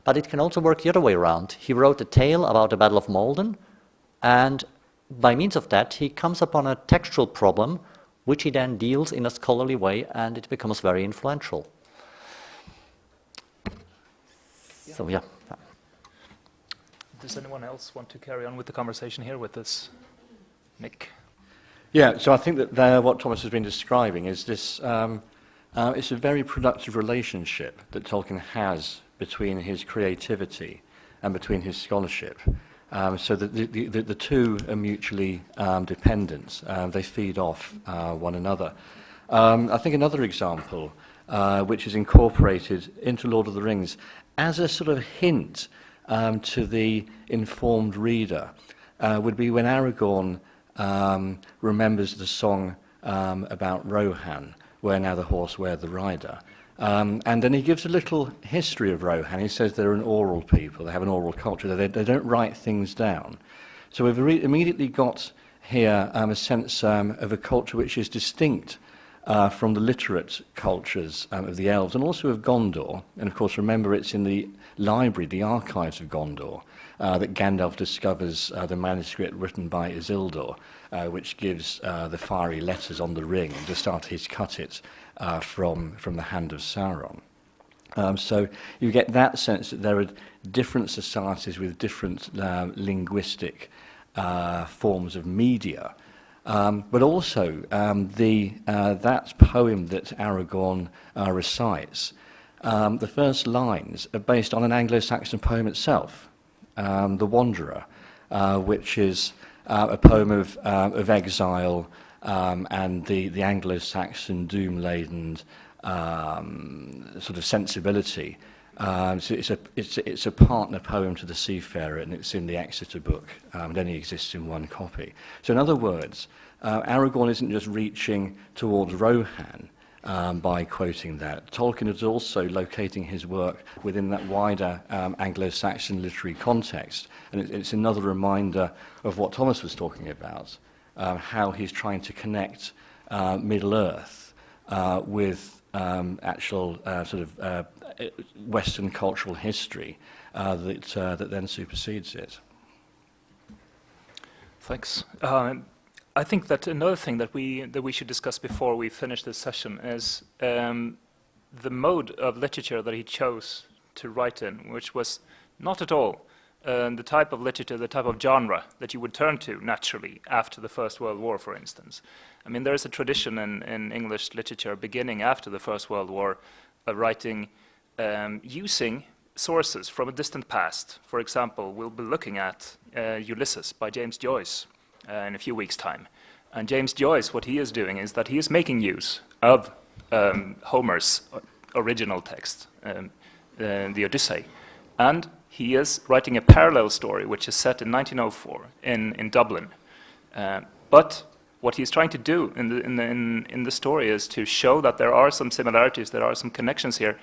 But it can also work the other way around. He wrote a tale about the Battle of Maldon, and by means of that, he comes upon a textual problem, which he then deals in a scholarly way, and it becomes very influential. Yeah. So, yeah. Does anyone else want to carry on with the conversation here with us? Nick? Yeah, so I think that what Thomas has been describing is this, it's a very productive relationship that Tolkien has between his creativity and between his scholarship. So that the two are mutually dependent. They feed off one another. I think another example, which is incorporated into Lord of the Rings as a sort of hint to the informed reader, would be when Aragorn remembers the song about Rohan, "Where now the horse, where the rider." And then he gives a little history of Rohan. He says they're an oral people, they have an oral culture, they don't write things down. So we've immediately got here a sense of a culture which is distinct from the literate cultures of the elves and also of Gondor. And of course, remember, it's in the library, the archives of Gondor, that Gandalf discovers the manuscript written by Isildur, which gives the fiery letters on the ring, just after he's cut it from the hand of Sauron. So you get that sense that there are different societies with different linguistic forms of media. But also that poem that Aragorn recites, the first lines are based on an Anglo-Saxon poem itself, The Wanderer, which is a poem of exile and the Anglo-Saxon doom-laden sort of sensibility. So it's a partner poem to the Seafarer, and it's in the Exeter book. It only exists in one copy. So in other words, Aragorn isn't just reaching towards Rohan by quoting that. Tolkien is also locating his work within that wider Anglo-Saxon literary context. And it's another reminder of what Thomas was talking about, how he's trying to connect Middle-earth with actual sort of Western cultural history that then supersedes it. Thanks. I think that another thing that we should discuss before we finish this session is the mode of literature that he chose to write in, which was not at all the type of literature, the type of genre that you would turn to naturally after the First World War, for instance. I mean, there is a tradition in English literature beginning after the First World War of writing using sources from a distant past. For example, we'll be looking at Ulysses by James Joyce in a few weeks' time. And James Joyce, what he is doing is that he is making use of Homer's original text, the Odyssey, and he is writing a parallel story which is set in 1904 in Dublin. But what he's trying to do in the story is to show that there are some similarities, there are some connections here.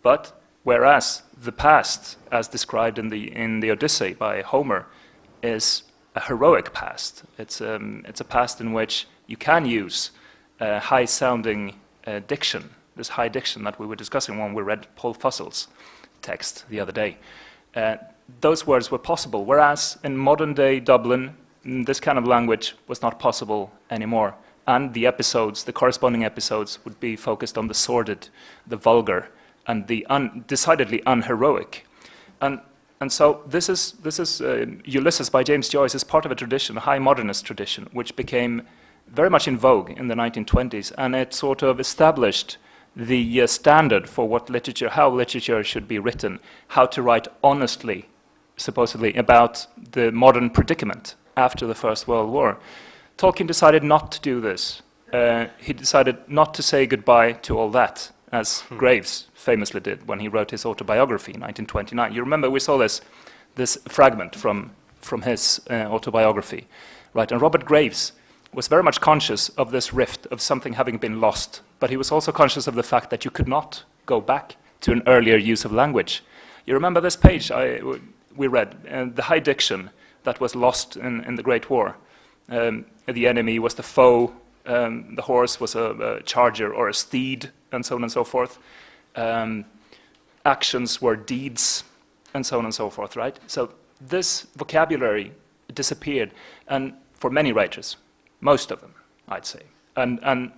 But whereas the past, as described in the Odyssey by Homer, is a heroic past. It's a past in which you can use high-sounding diction, this high diction that we were discussing when we read Paul Fussell's text the other day. Those words were possible, whereas in modern-day Dublin, this kind of language was not possible anymore. And the episodes, the corresponding episodes, would be focused on the sordid, the vulgar, and the decidedly unheroic. And so this is Ulysses by James Joyce is part of a tradition, a high modernist tradition, which became very much in vogue in the 1920s, and it sort of established the standard for what literature, how literature should be written, how to write honestly, supposedly, about the modern predicament after the First World War. Tolkien decided not to do this. He decided not to say goodbye to all that, as Graves famously did when he wrote his autobiography in 1929. You remember we saw this fragment from his autobiography, right? And Robert Graves was very much conscious of this rift of something having been lost, but he was also conscious of the fact that you could not go back to an earlier use of language. You remember this page we read, the high diction that was lost in the Great War. The enemy was the foe, the horse was a charger or a steed, and so on and so forth. Actions were deeds, and so on and so forth, right? So this vocabulary disappeared, and for many writers, most of them, I'd say. And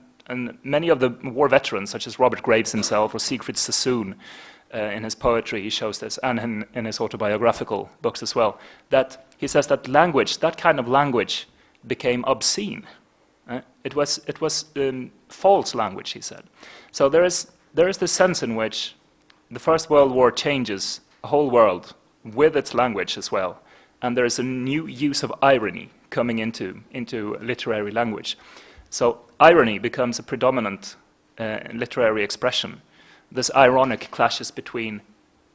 many of the war veterans, such as Robert Graves himself or Siegfried Sassoon, in his poetry he shows this, and in his autobiographical books as well, that he says that language, that kind of language, became obscene. It was false language, he said. So there is this sense in which the First World War changes a whole world with its language as well, and there is a new use of irony coming into literary language. So irony becomes a predominant literary expression. This ironic clashes between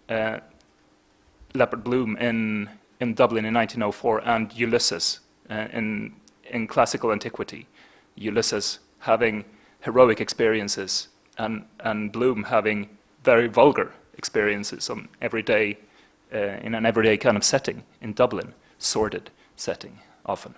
Leopard Bloom in Dublin in 1904 and Ulysses in classical antiquity. Ulysses having heroic experiences and Bloom having very vulgar experiences on everyday, in an everyday kind of setting in Dublin, sordid setting often.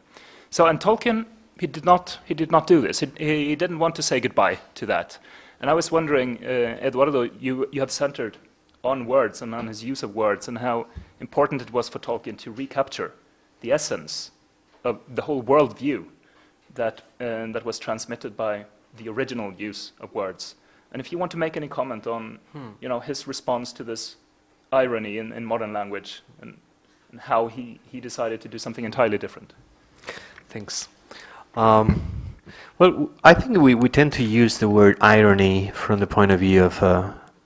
So, and Tolkien, he did not do this. He didn't want to say goodbye to that. And I was wondering, Eduardo, you have centered on words and on his use of words and how important it was for Tolkien to recapture the essence of the whole worldview that was transmitted by the original use of words. And if you want to make any comment on his response to this irony in modern language and how he decided to do something entirely different. Thanks. Well, I think we tend to use the word irony from the point of view of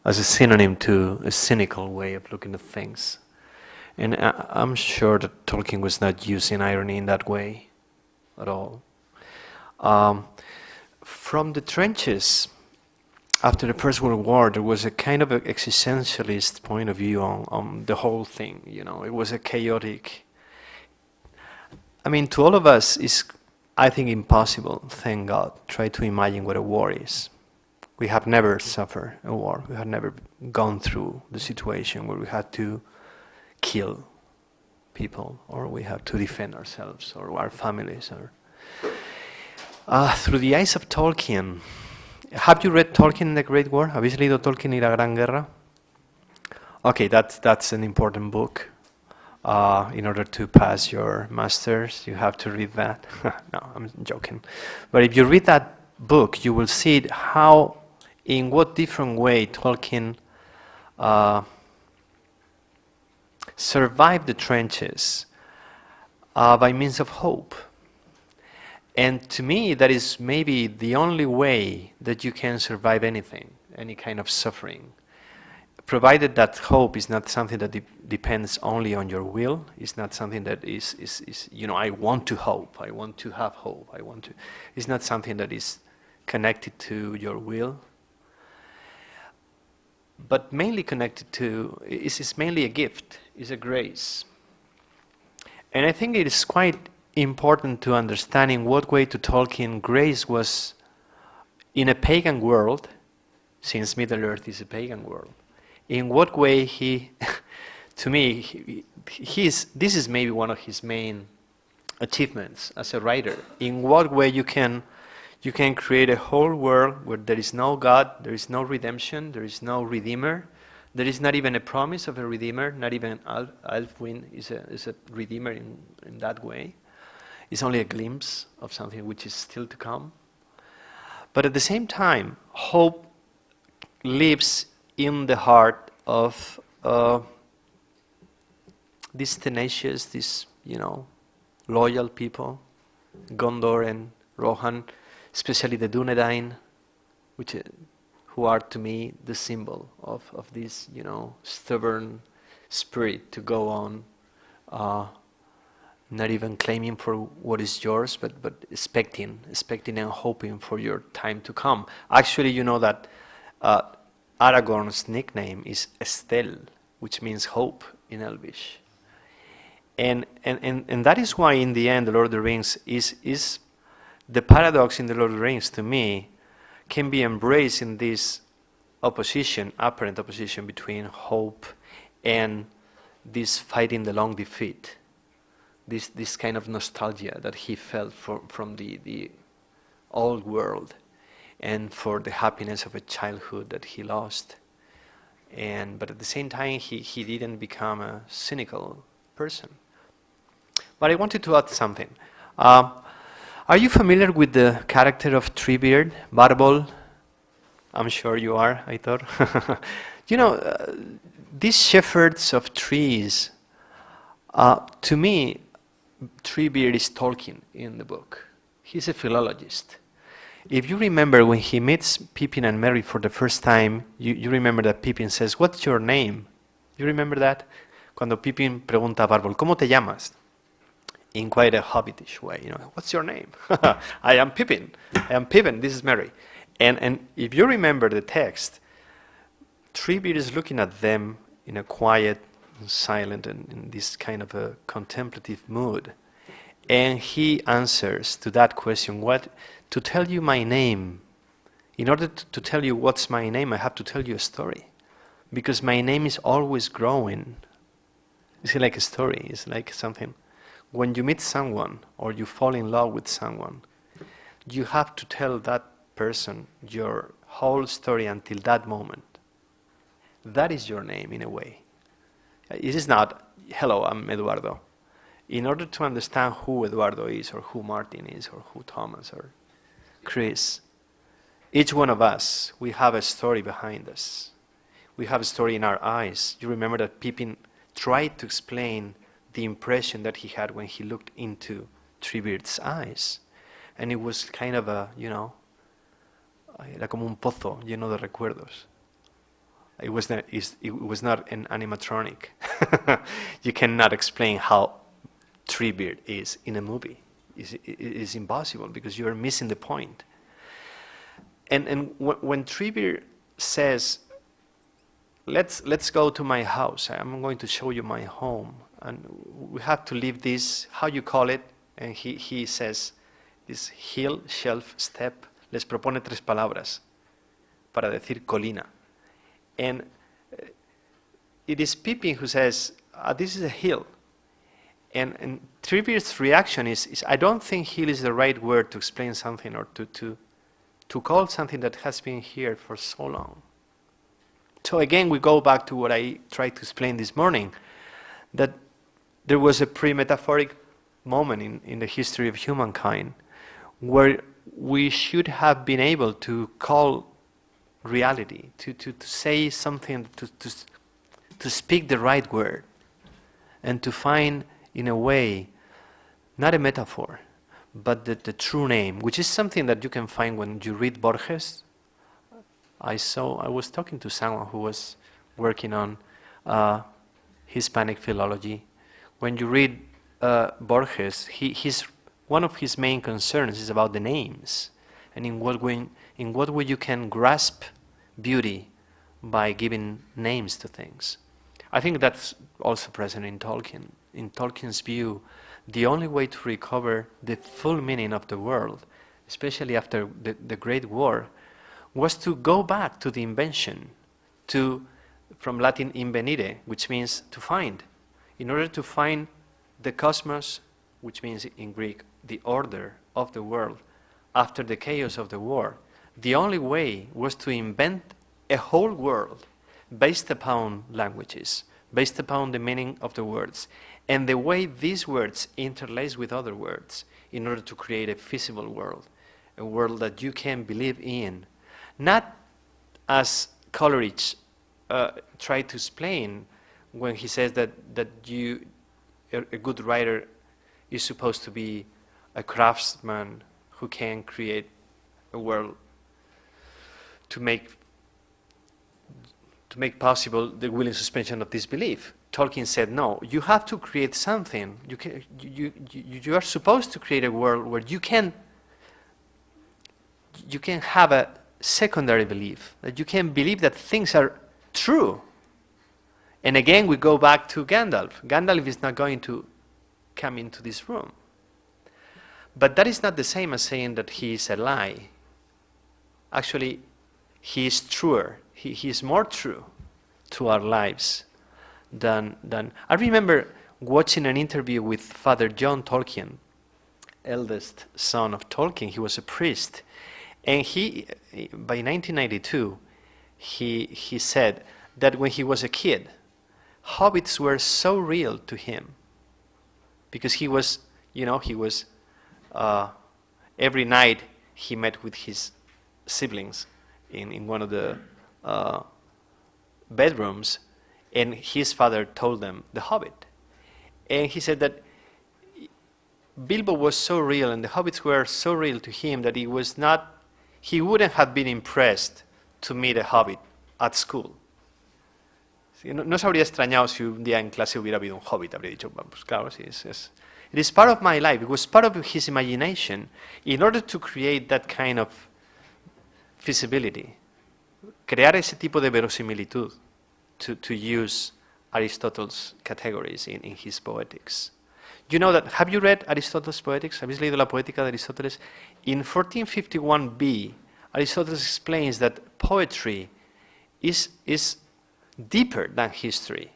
as a synonym to a cynical way of looking at things. And I'm sure that Tolkien was not using irony in that way at all. From the trenches, after the First World War, there was a kind of existentialist point of view on the whole thing. It was a chaotic. I mean, to all of us, it's, I think, impossible, thank God, try to imagine what a war is. We have never suffered a war. We have never gone through the situation where we had to kill people, or we have to defend ourselves, or our families. Through the eyes of Tolkien, have you read Tolkien, The Great War? ¿Habéis leído Tolkien y la Gran Guerra? Okay, that's an important book. In order to pass your masters, you have to read that. No, I'm joking. But if you read that book, you will see how, in what different way Tolkien survived the trenches by means of hope. And to me, that is maybe the only way that you can survive anything, any kind of suffering. Provided that hope is not something that depends only on your will, it's not something that is I want to hope, I want to have hope, it's not something that is connected to your will. but mainly connected to, is mainly a gift, is a grace. And I think it is quite important to understand in what way to Tolkien grace was in a pagan world, since Middle-earth is a pagan world. In what way he, to me, this is maybe one of his main achievements as a writer. In what way you can create a whole world where there is no God, there is no redemption, there is no redeemer, there is not even a promise of a redeemer, not even Alfwin is a redeemer in that way. It's only a glimpse of something which is still to come. But at the same time, hope lives in the heart of these tenacious, these, loyal people, Gondor and Rohan, especially the Dunedain, who are to me the symbol of this, stubborn spirit to go on, not even claiming for what is yours, but expecting and hoping for your time to come. Actually, you know that Aragorn's nickname is Estel, which means hope in Elvish. And that is why in the end the Lord of the Rings is the paradox in the Lord of the Rings, to me, can be embraced in this apparent opposition between hope and this fighting the long defeat, this kind of nostalgia that he felt from the old world and for the happiness of a childhood that he lost. But at the same time, he didn't become a cynical person. But I wanted to add something. Are you familiar with the character of Treebeard, Barbol? I'm sure you are, I thought. These shepherds of trees, to me, Treebeard is Tolkien in the book. He's a philologist. If you remember when he meets Pippin and Merry for the first time, you remember that Pippin says, "What's your name?" You remember that? Cuando Pippin pregunta a Barbol, ¿cómo te llamas? In quite a hobbitish way, what's your name? I am Pippin. This is Merry. And if you remember the text, Treebeard is looking at them in a quiet, silent, and in this kind of a contemplative mood. And he answers to that question, to tell you my name. In order to tell you what's my name, I have to tell you a story. Because my name is always growing. It's like a story. It's like something. When you meet someone or you fall in love with someone, you have to tell that person your whole story until that moment. That is your name in a way. It is not, hello, I'm Eduardo. In order to understand who Eduardo is or who Martin is or who Thomas or Chris, each one of us, we have a story behind us. We have a story in our eyes. You remember that Pippin tried to explain the impression that he had when he looked into Treebeard's eyes. And it was kind of era como un pozo lleno de recuerdos. It was not an animatronic. You cannot explain how Treebeard is in a movie. It is impossible because you are missing the point. And when Treebeard says, let's go to my house, I'm going to show you my home, and we have to leave this, how you call it, and he says, this hill, shelf, step, les propone tres palabras para decir colina. And it is Pippin who says, this is a hill. And Treebeard's reaction is, I don't think hill is the right word to explain something or to call something that has been here for so long. So again, we go back to what I tried to explain this morning, that there was a pre-metaphoric moment in the history of humankind where we should have been able to call reality, to say something, to speak the right word, and to find, in a way, not a metaphor, but the true name, which is something that you can find when you read Borges. I was talking to someone who was working on Hispanic philology. When you read Borges, one of his main concerns is about the names, and in what way you can grasp beauty by giving names to things. I think that's also present in Tolkien. In Tolkien's view, the only way to recover the full meaning of the world, especially after the Great War, was to go back to the invention, from Latin invenire, which means to find. In order to find the cosmos, which means in Greek the order of the world, after the chaos of the war, the only way was to invent a whole world based upon languages, based upon the meaning of the words, and the way these words interlace with other words in order to create a feasible world, a world that you can believe in. Not as Coleridge tried to explain when he says that a good writer is supposed to be a craftsman who can create a world to make possible the willing suspension of disbelief. Tolkien said, no, you have to create something. You are supposed to create a world where you can have a secondary belief, that you can believe that things are true. And again, we go back to Gandalf. Gandalf is not going to come into this room. But that is not the same as saying that he is a lie. Actually, he is truer. He is more true to our lives than. I remember watching an interview with Father John Tolkien, eldest son of Tolkien. He was a priest. And by 1992, he said that when he was a kid, hobbits were so real to him because he was every night he met with his siblings in one of the bedrooms, and his father told them The Hobbit. And he said that Bilbo was so real and the hobbits were so real to him that he wouldn't have been impressed to meet a hobbit at school. No se habría extrañado si un día en clase hubiera habido un hobbit, habría dicho, pues claro, sí, it is part of my life. It was part of his imagination in order to create that kind of feasibility. Crear ese tipo de verosimilitud, to use Aristotle's categories in his poetics. You know that, have you read Aristotle's Poetics? ¿Habéis leído la poética de Aristóteles? In 1451b, Aristotle explains that poetry is deeper than history.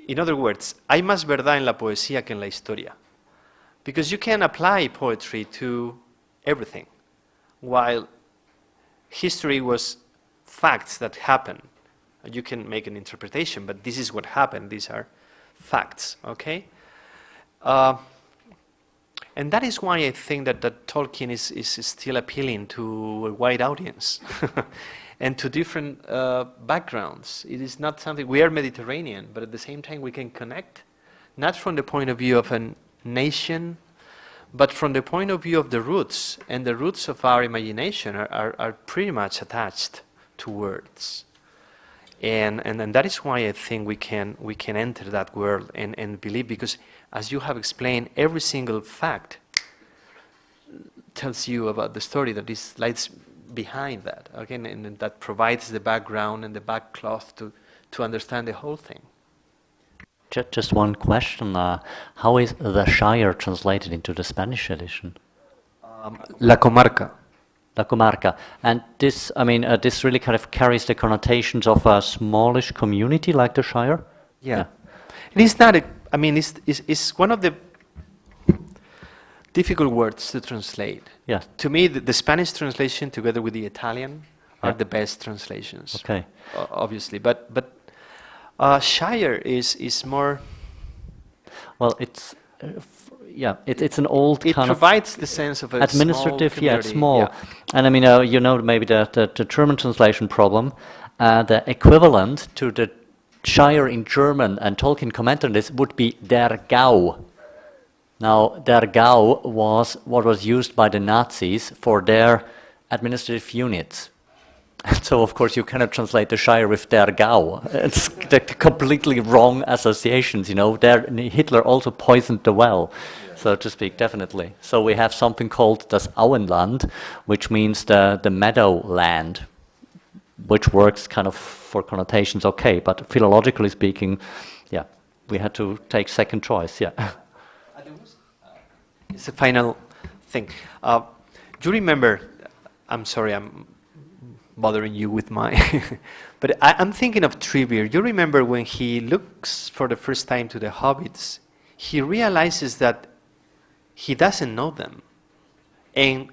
In other words, hay más verdad en la poesía que en la historia. Because you can apply poetry to everything, while history was facts that happen. You can make an interpretation, but this is what happened. These are facts, okay? And that is why I think that Tolkien is still appealing to a wide audience and to different backgrounds. It is not something, we are Mediterranean, but at the same time we can connect, not from the point of view of a nation, but from the point of view of the roots. And the roots of our imagination are pretty much attached to words. And that is why I think we can enter that world and believe, because as you have explained, every single fact tells you about the story that lies behind that, okay, and that provides the background and the backcloth to understand the whole thing. Just one question. How is the Shire translated into the Spanish edition? La Comarca. La Comarca. And this, this really kind of carries the connotations of a smallish community like the Shire? Yeah. It is not, it's one of the difficult words to translate. Yeah. To me, the Spanish translation together with the Italian are the best translations. Okay. Obviously, but Shire is more. Well, it's it's an old it kind of. It provides the sense of a administrative. Small it's small, yeah. And maybe the German translation problem, the equivalent to the Shire in German, and Tolkien commented on this, would be der Gau. Now, der Gau was what was used by the Nazis for their administrative units. And so, of course, you cannot translate the Shire with der Gau. It's the completely wrong associations, Hitler also poisoned the well, so to speak, definitely. So we have something called das Auenland, which means the meadow land. which works kind of for connotations, okay, but philologically speaking, yeah, we had to take second choice, yeah. It's a final thing. Do you remember, I'm sorry, I'm bothering you with my, but I'm thinking of Treebeard. You remember when he looks for the first time to the hobbits, he realizes that he doesn't know them. And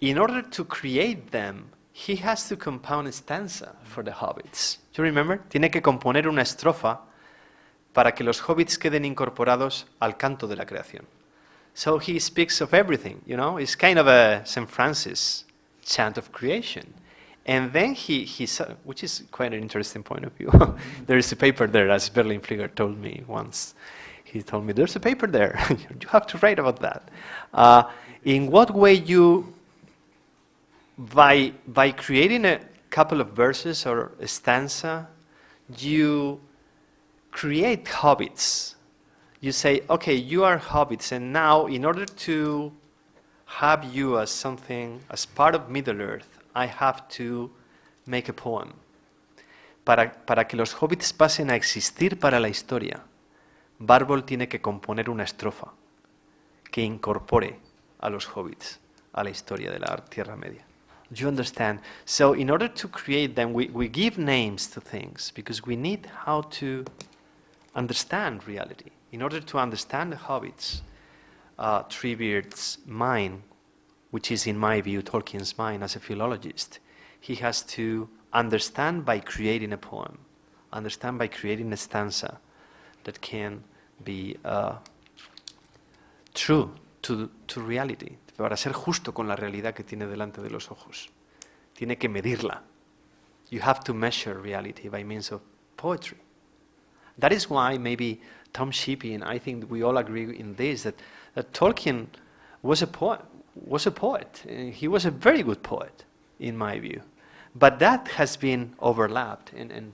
in order to create them, he has to compound a stanza for the hobbits. Do you remember? Tiene que componer una estrofa para que los hobbits queden incorporados al canto de la creación. So he speaks of everything, you know? It's kind of a St. Francis chant of creation. And then he which is quite an interesting point of view. There is a paper there, as Berlin Flieger told me once. He told me, there's a paper there. You have to write about that. In what way you, by creating a couple of verses or a stanza, you create hobbits. You say, okay, you are hobbits, and now in order to have you as something, as part of Middle-earth, I have to make a poem. Para que los hobbits pasen a existir para la historia, Bárbol tiene que componer una estrofa que incorpore a los hobbits a la historia de la Tierra Media. Do you understand? So in order to create them, we give names to things because we need how to understand reality. In order to understand the hobbits, Treebeard's mind, which is in my view Tolkien's mind as a philologist, he has to understand by creating a poem, understand by creating a stanza that can be true to reality, para ser justo con la realidad que tiene delante de los ojos. Tiene que medirla. You have to measure reality by means of poetry. That is why maybe Tom Shippey, and I think we all agree in this, that Tolkien was a poet. He was a very good poet, in my view. But that has been overlapped and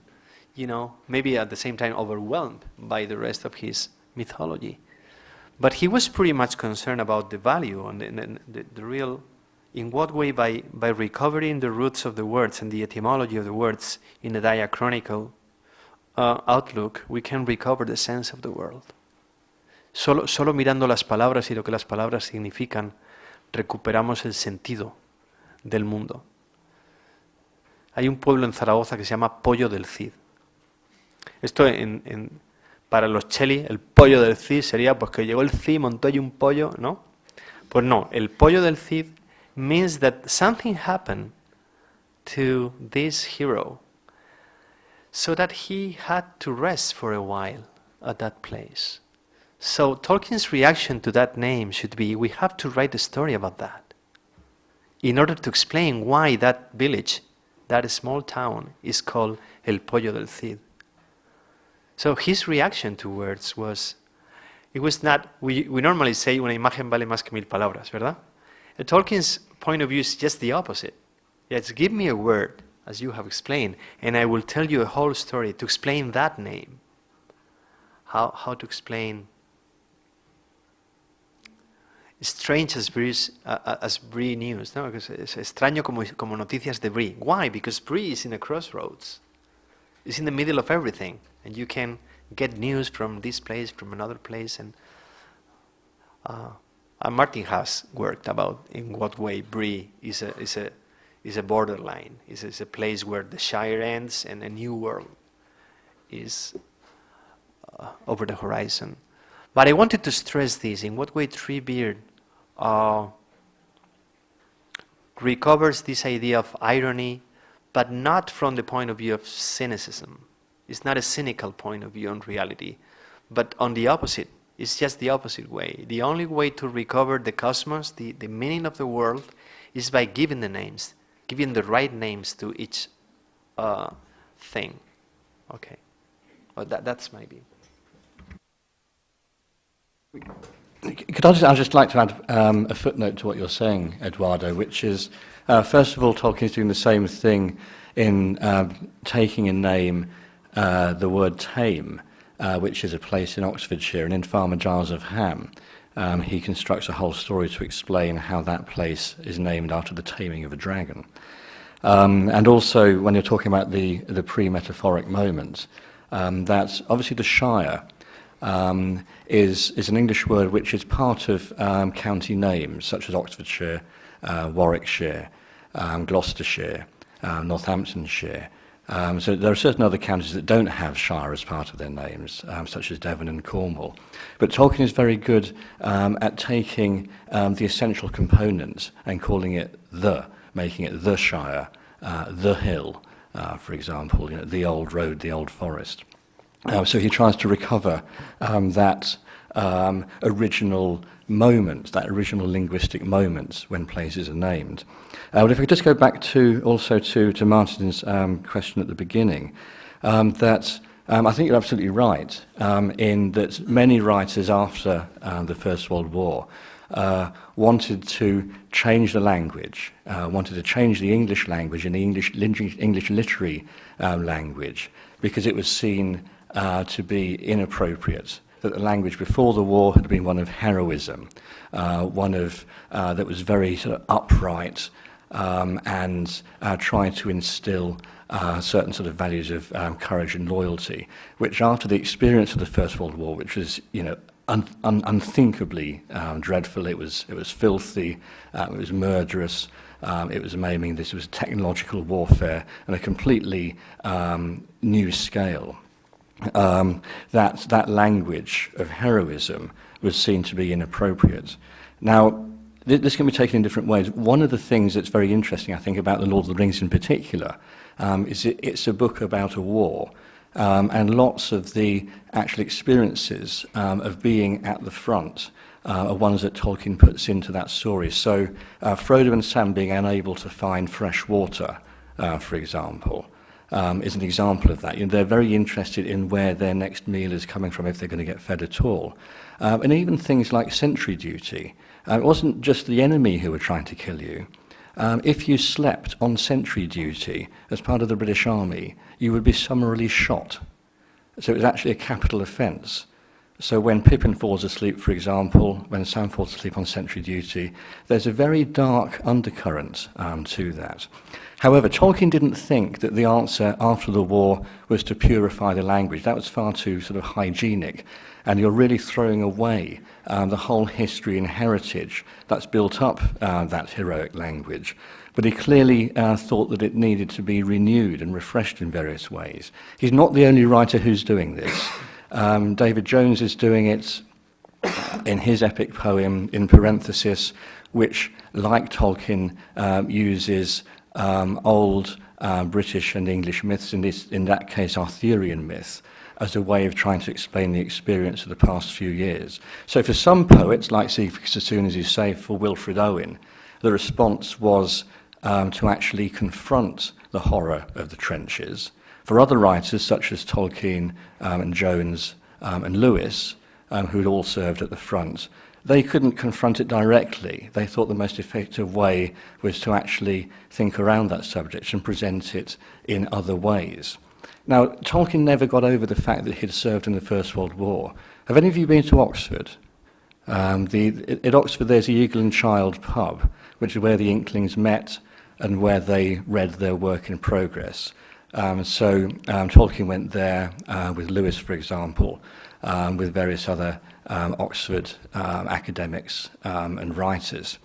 you know, maybe at the same time overwhelmed by the rest of his mythology. But he was pretty much concerned about the value and the real, in what way by recovering the roots of the words and the etymology of the words in a diachronical outlook, we can recover the sense of the world. Solo mirando las palabras y lo que las palabras significan, recuperamos el sentido del mundo. Hay un pueblo en Zaragoza que se llama Pollo del Cid. Esto para los Cheli, el pollo del Cid sería pues que llegó el Cid, montó allí un pollo, ¿no? Pues no, el pollo del Cid means that something happened to this hero so that he had to rest for a while at that place. So Tolkien's reaction to that name should be, we have to write a story about that in order to explain why that village, that small town, is called El Pollo del Cid. So his reaction to words was, it was not, we normally say, una imagen vale más que mil palabras, ¿verdad? Tolkien's point of view is just the opposite. Yes, give me a word, as you have explained, and I will tell you a whole story to explain that name. How to explain strange as Brie news, no? Because es extraño como noticias de Brie. Why? Because Brie is in a crossroads. It's in the middle of everything, and you can get news from this place, from another place, and Martin has worked about in what way Brie is a borderline, is a place where the Shire ends and a new world is over the horizon. But I wanted to stress this, in what way Treebeard recovers this idea of irony, but not from the point of view of cynicism. It's not a cynical point of view on reality, but on the opposite. It's just the opposite way. The only way to recover the cosmos, the meaning of the world, is by giving the names, giving the right names to each thing. Okay, well, that's my view. I'd just like to add a footnote to what you're saying, Eduardo, which is, first of all, Tolkien's doing the same thing in taking a name, the word tame, which is a place in Oxfordshire, and in Farmer Giles of Ham, he constructs a whole story to explain how that place is named after the taming of a dragon. And also, when you're talking about the pre-metaphoric moment, that obviously the Shire is an English word which is part of county names, such as Oxfordshire, Warwickshire, Gloucestershire, Northamptonshire. So there are certain other counties that don't have Shire as part of their names, such as Devon and Cornwall. But Tolkien is very good at taking the essential components and calling it making it the Shire, the hill, for example, the old road, the old forest. So he tries to recover that original moment, that original linguistic moment when places are named. But if we just go back to Martin's question at the beginning, that I think you're absolutely right in that many writers after the First World War wanted to change the language, wanted to change the English language and the English literary language, because it was seen to be inappropriate, that the language before the war had been one of heroism, one of that was very sort of upright and tried to instill certain sort of values of courage and loyalty, which after the experience of the First World War, which was unthinkably dreadful, it was filthy, it was murderous, it was maiming. This was technological warfare on a completely new scale. That language of heroism was seen to be inappropriate. Now, this can be taken in different ways. One of the things that's very interesting, I think, about The Lord of the Rings in particular, is it's a book about a war, and lots of the actual experiences of being at the front are ones that Tolkien puts into that story. So Frodo and Sam being unable to find fresh water, for example, is an example of that. They're very interested in where their next meal is coming from, if they're going to get fed at all. And even things like sentry duty. It wasn't just the enemy who were trying to kill you. If you slept on sentry duty as part of the British Army, you would be summarily shot. So it was actually a capital offence. So when Pippin falls asleep, for example, when Sam falls asleep on sentry duty, there's a very dark undercurrent to that. However, Tolkien didn't think that the answer after the war was to purify the language. That was far too sort of hygienic. And you're really throwing away the whole history and heritage that's built up that heroic language. But he clearly thought that it needed to be renewed and refreshed in various ways. He's not the only writer who's doing this. David Jones is doing it in his epic poem, in parenthesis, which, like Tolkien, uses old British and English myths, in that case Arthurian myth, as a way of trying to explain the experience of the past few years. So for some poets, like Siegfried Sassoon, as you say, for Wilfred Owen, the response was to actually confront the horror of the trenches. For other writers, such as Tolkien and Jones and Lewis, who'd all served at the front, they couldn't confront it directly. They thought the most effective way was to actually think around that subject and present it in other ways. Now, Tolkien never got over the fact that he'd served in the First World War. Have any of you been to Oxford? At Oxford, there's the Eagle and Child pub, which is where the Inklings met and where they read their work in progress. So Tolkien went there with Lewis, for example, with various other Oxford academics and writers.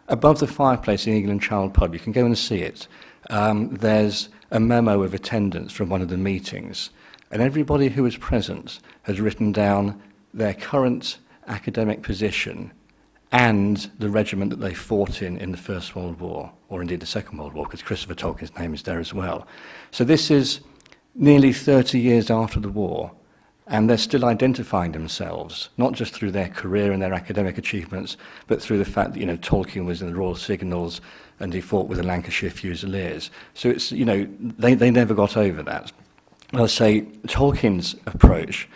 Above the fireplace in Eagle and Child pub, you can go and see it. There's a memo of attendance from one of the meetings, and everybody who was present has written down their current academic position and the regiment that they fought in the First World War, or indeed the Second World War, because Christopher Tolkien's name is there as well. So this is nearly 30 years after the war, and they're still identifying themselves, not just through their career and their academic achievements, but through the fact that, Tolkien was in the Royal Signals and he fought with the Lancashire Fusiliers. So it's, they never got over that. I'll say Tolkien's approach,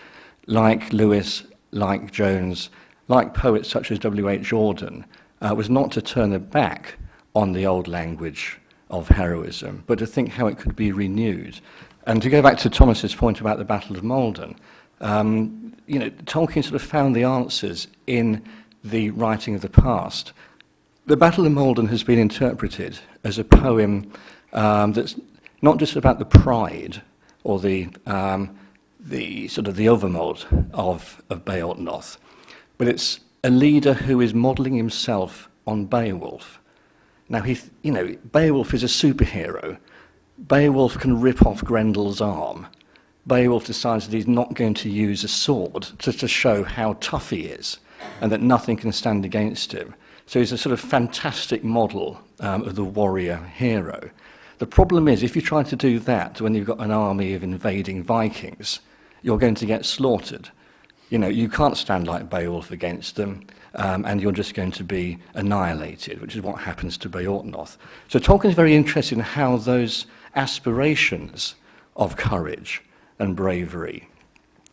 like Lewis, like Jones, like poets such as W.H. Auden, was not to turn their back on the old language of heroism, but to think how it could be renewed. And to go back to Thomas's point about the Battle of Maldon, Tolkien sort of found the answers in the writing of the past. The Battle of Maldon has been interpreted as a poem that's not just about the pride or the sort of the overmod of Beowulf, but it's a leader who is modelling himself on Beowulf. Now, Beowulf is a superhero. Beowulf can rip off Grendel's arm. Beowulf decides that he's not going to use a sword just to show how tough he is and that nothing can stand against him. So he's a sort of fantastic model of the warrior hero. The problem is, if you try to do that when you've got an army of invading Vikings, you're going to get slaughtered. You can't stand like Beowulf against them, and you're just going to be annihilated, which is what happens to Beowulf. So Tolkien is very interested in how those aspirations of courage and bravery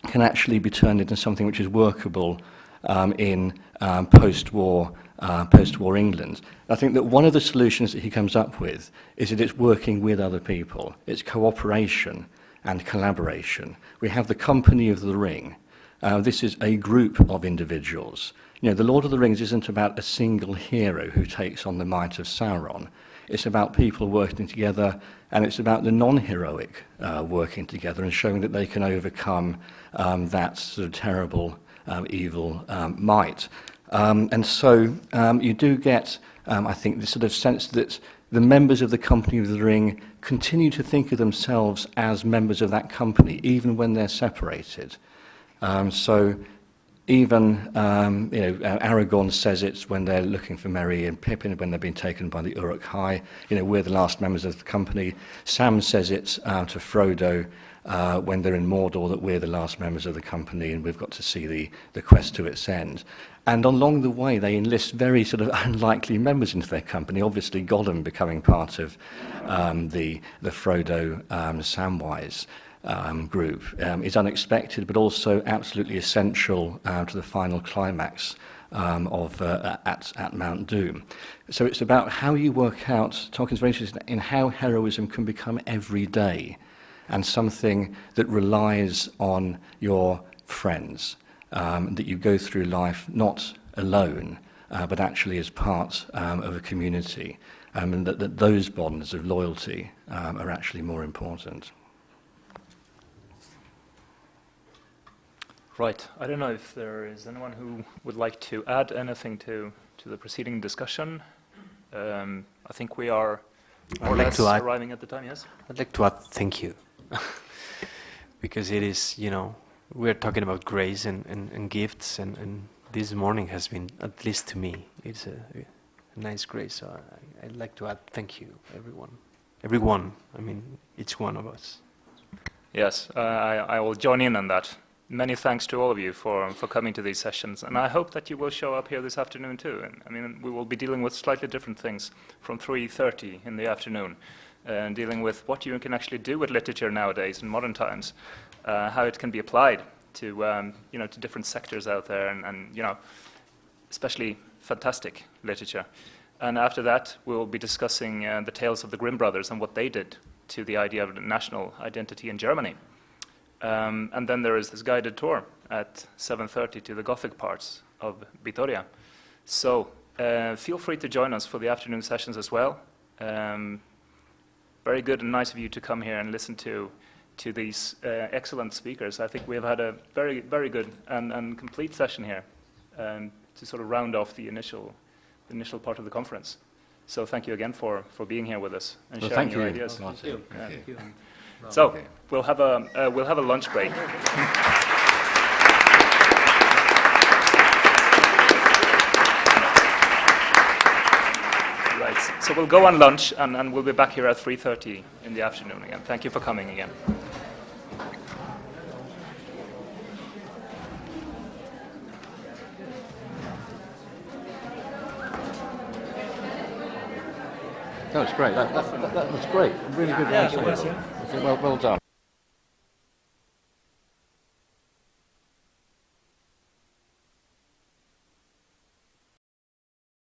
can actually be turned into something which is workable in post-war England. I think that one of the solutions that he comes up with is that it's working with other people. It's cooperation and collaboration. We have the Company of the Ring. This is a group of individuals. The Lord of the Rings isn't about a single hero who takes on the might of Sauron. It's about people working together, and it's about the non-heroic working together and showing that they can overcome that sort of terrible evil might. And so you do get, I think, this sort of sense that the members of the Company of the Ring continue to think of themselves as members of that company, even when they're separated. So even, Aragorn says it when they're looking for Merry and Pippin, when they've been taken by the Uruk-hai, we're the last members of the company. Sam says it to Frodo when they're in Mordor, that we're the last members of the company and we've got to see the quest to its end. And along the way, they enlist very sort of unlikely members into their company. Obviously, Gollum becoming part of the Frodo Samwise group is unexpected, but also absolutely essential to the final climax at Mount Doom. So it's about how you work out. Tolkien's very interested in how heroism can become everyday and something that relies on your friends, that you go through life not alone, but actually as part of a community, and that those bonds of loyalty are actually more important. Right. I don't know if there is anyone who would like to add anything to the preceding discussion. I think we are more or less arriving at the time, yes? I'd like to add thank you. Because it is, we're talking about grace and gifts, and this morning has been, at least to me, it's a nice grace. So I'd like to add thank you, everyone. Everyone, each one of us. Yes, I will join in on that. Many thanks to all of you for coming to these sessions, and I hope that you will show up here this afternoon too. And we will be dealing with slightly different things from 3:30 in the afternoon, and dealing with what you can actually do with literature nowadays in modern times, how it can be applied to to different sectors out there, and especially fantastic literature. And after that, we will be discussing the tales of the Grimm brothers and what they did to the idea of national identity in Germany. And then there is this guided tour at 7:30 to the Gothic parts of Vitoria. So feel free to join us for the afternoon sessions as well. Very good and nice of you to come here and listen to these excellent speakers. I think we have had a very, very good and complete session here to sort of round off the initial part of the conference. So thank you again for being here with us and sharing your ideas. Thank you. Thank you. So we'll have a lunch break. Right. So we'll go on lunch, and we'll be back here at 3:30 in the afternoon again. Thank you for coming again. That was great. That was great. Really good. Yeah, it was, yeah. Well done.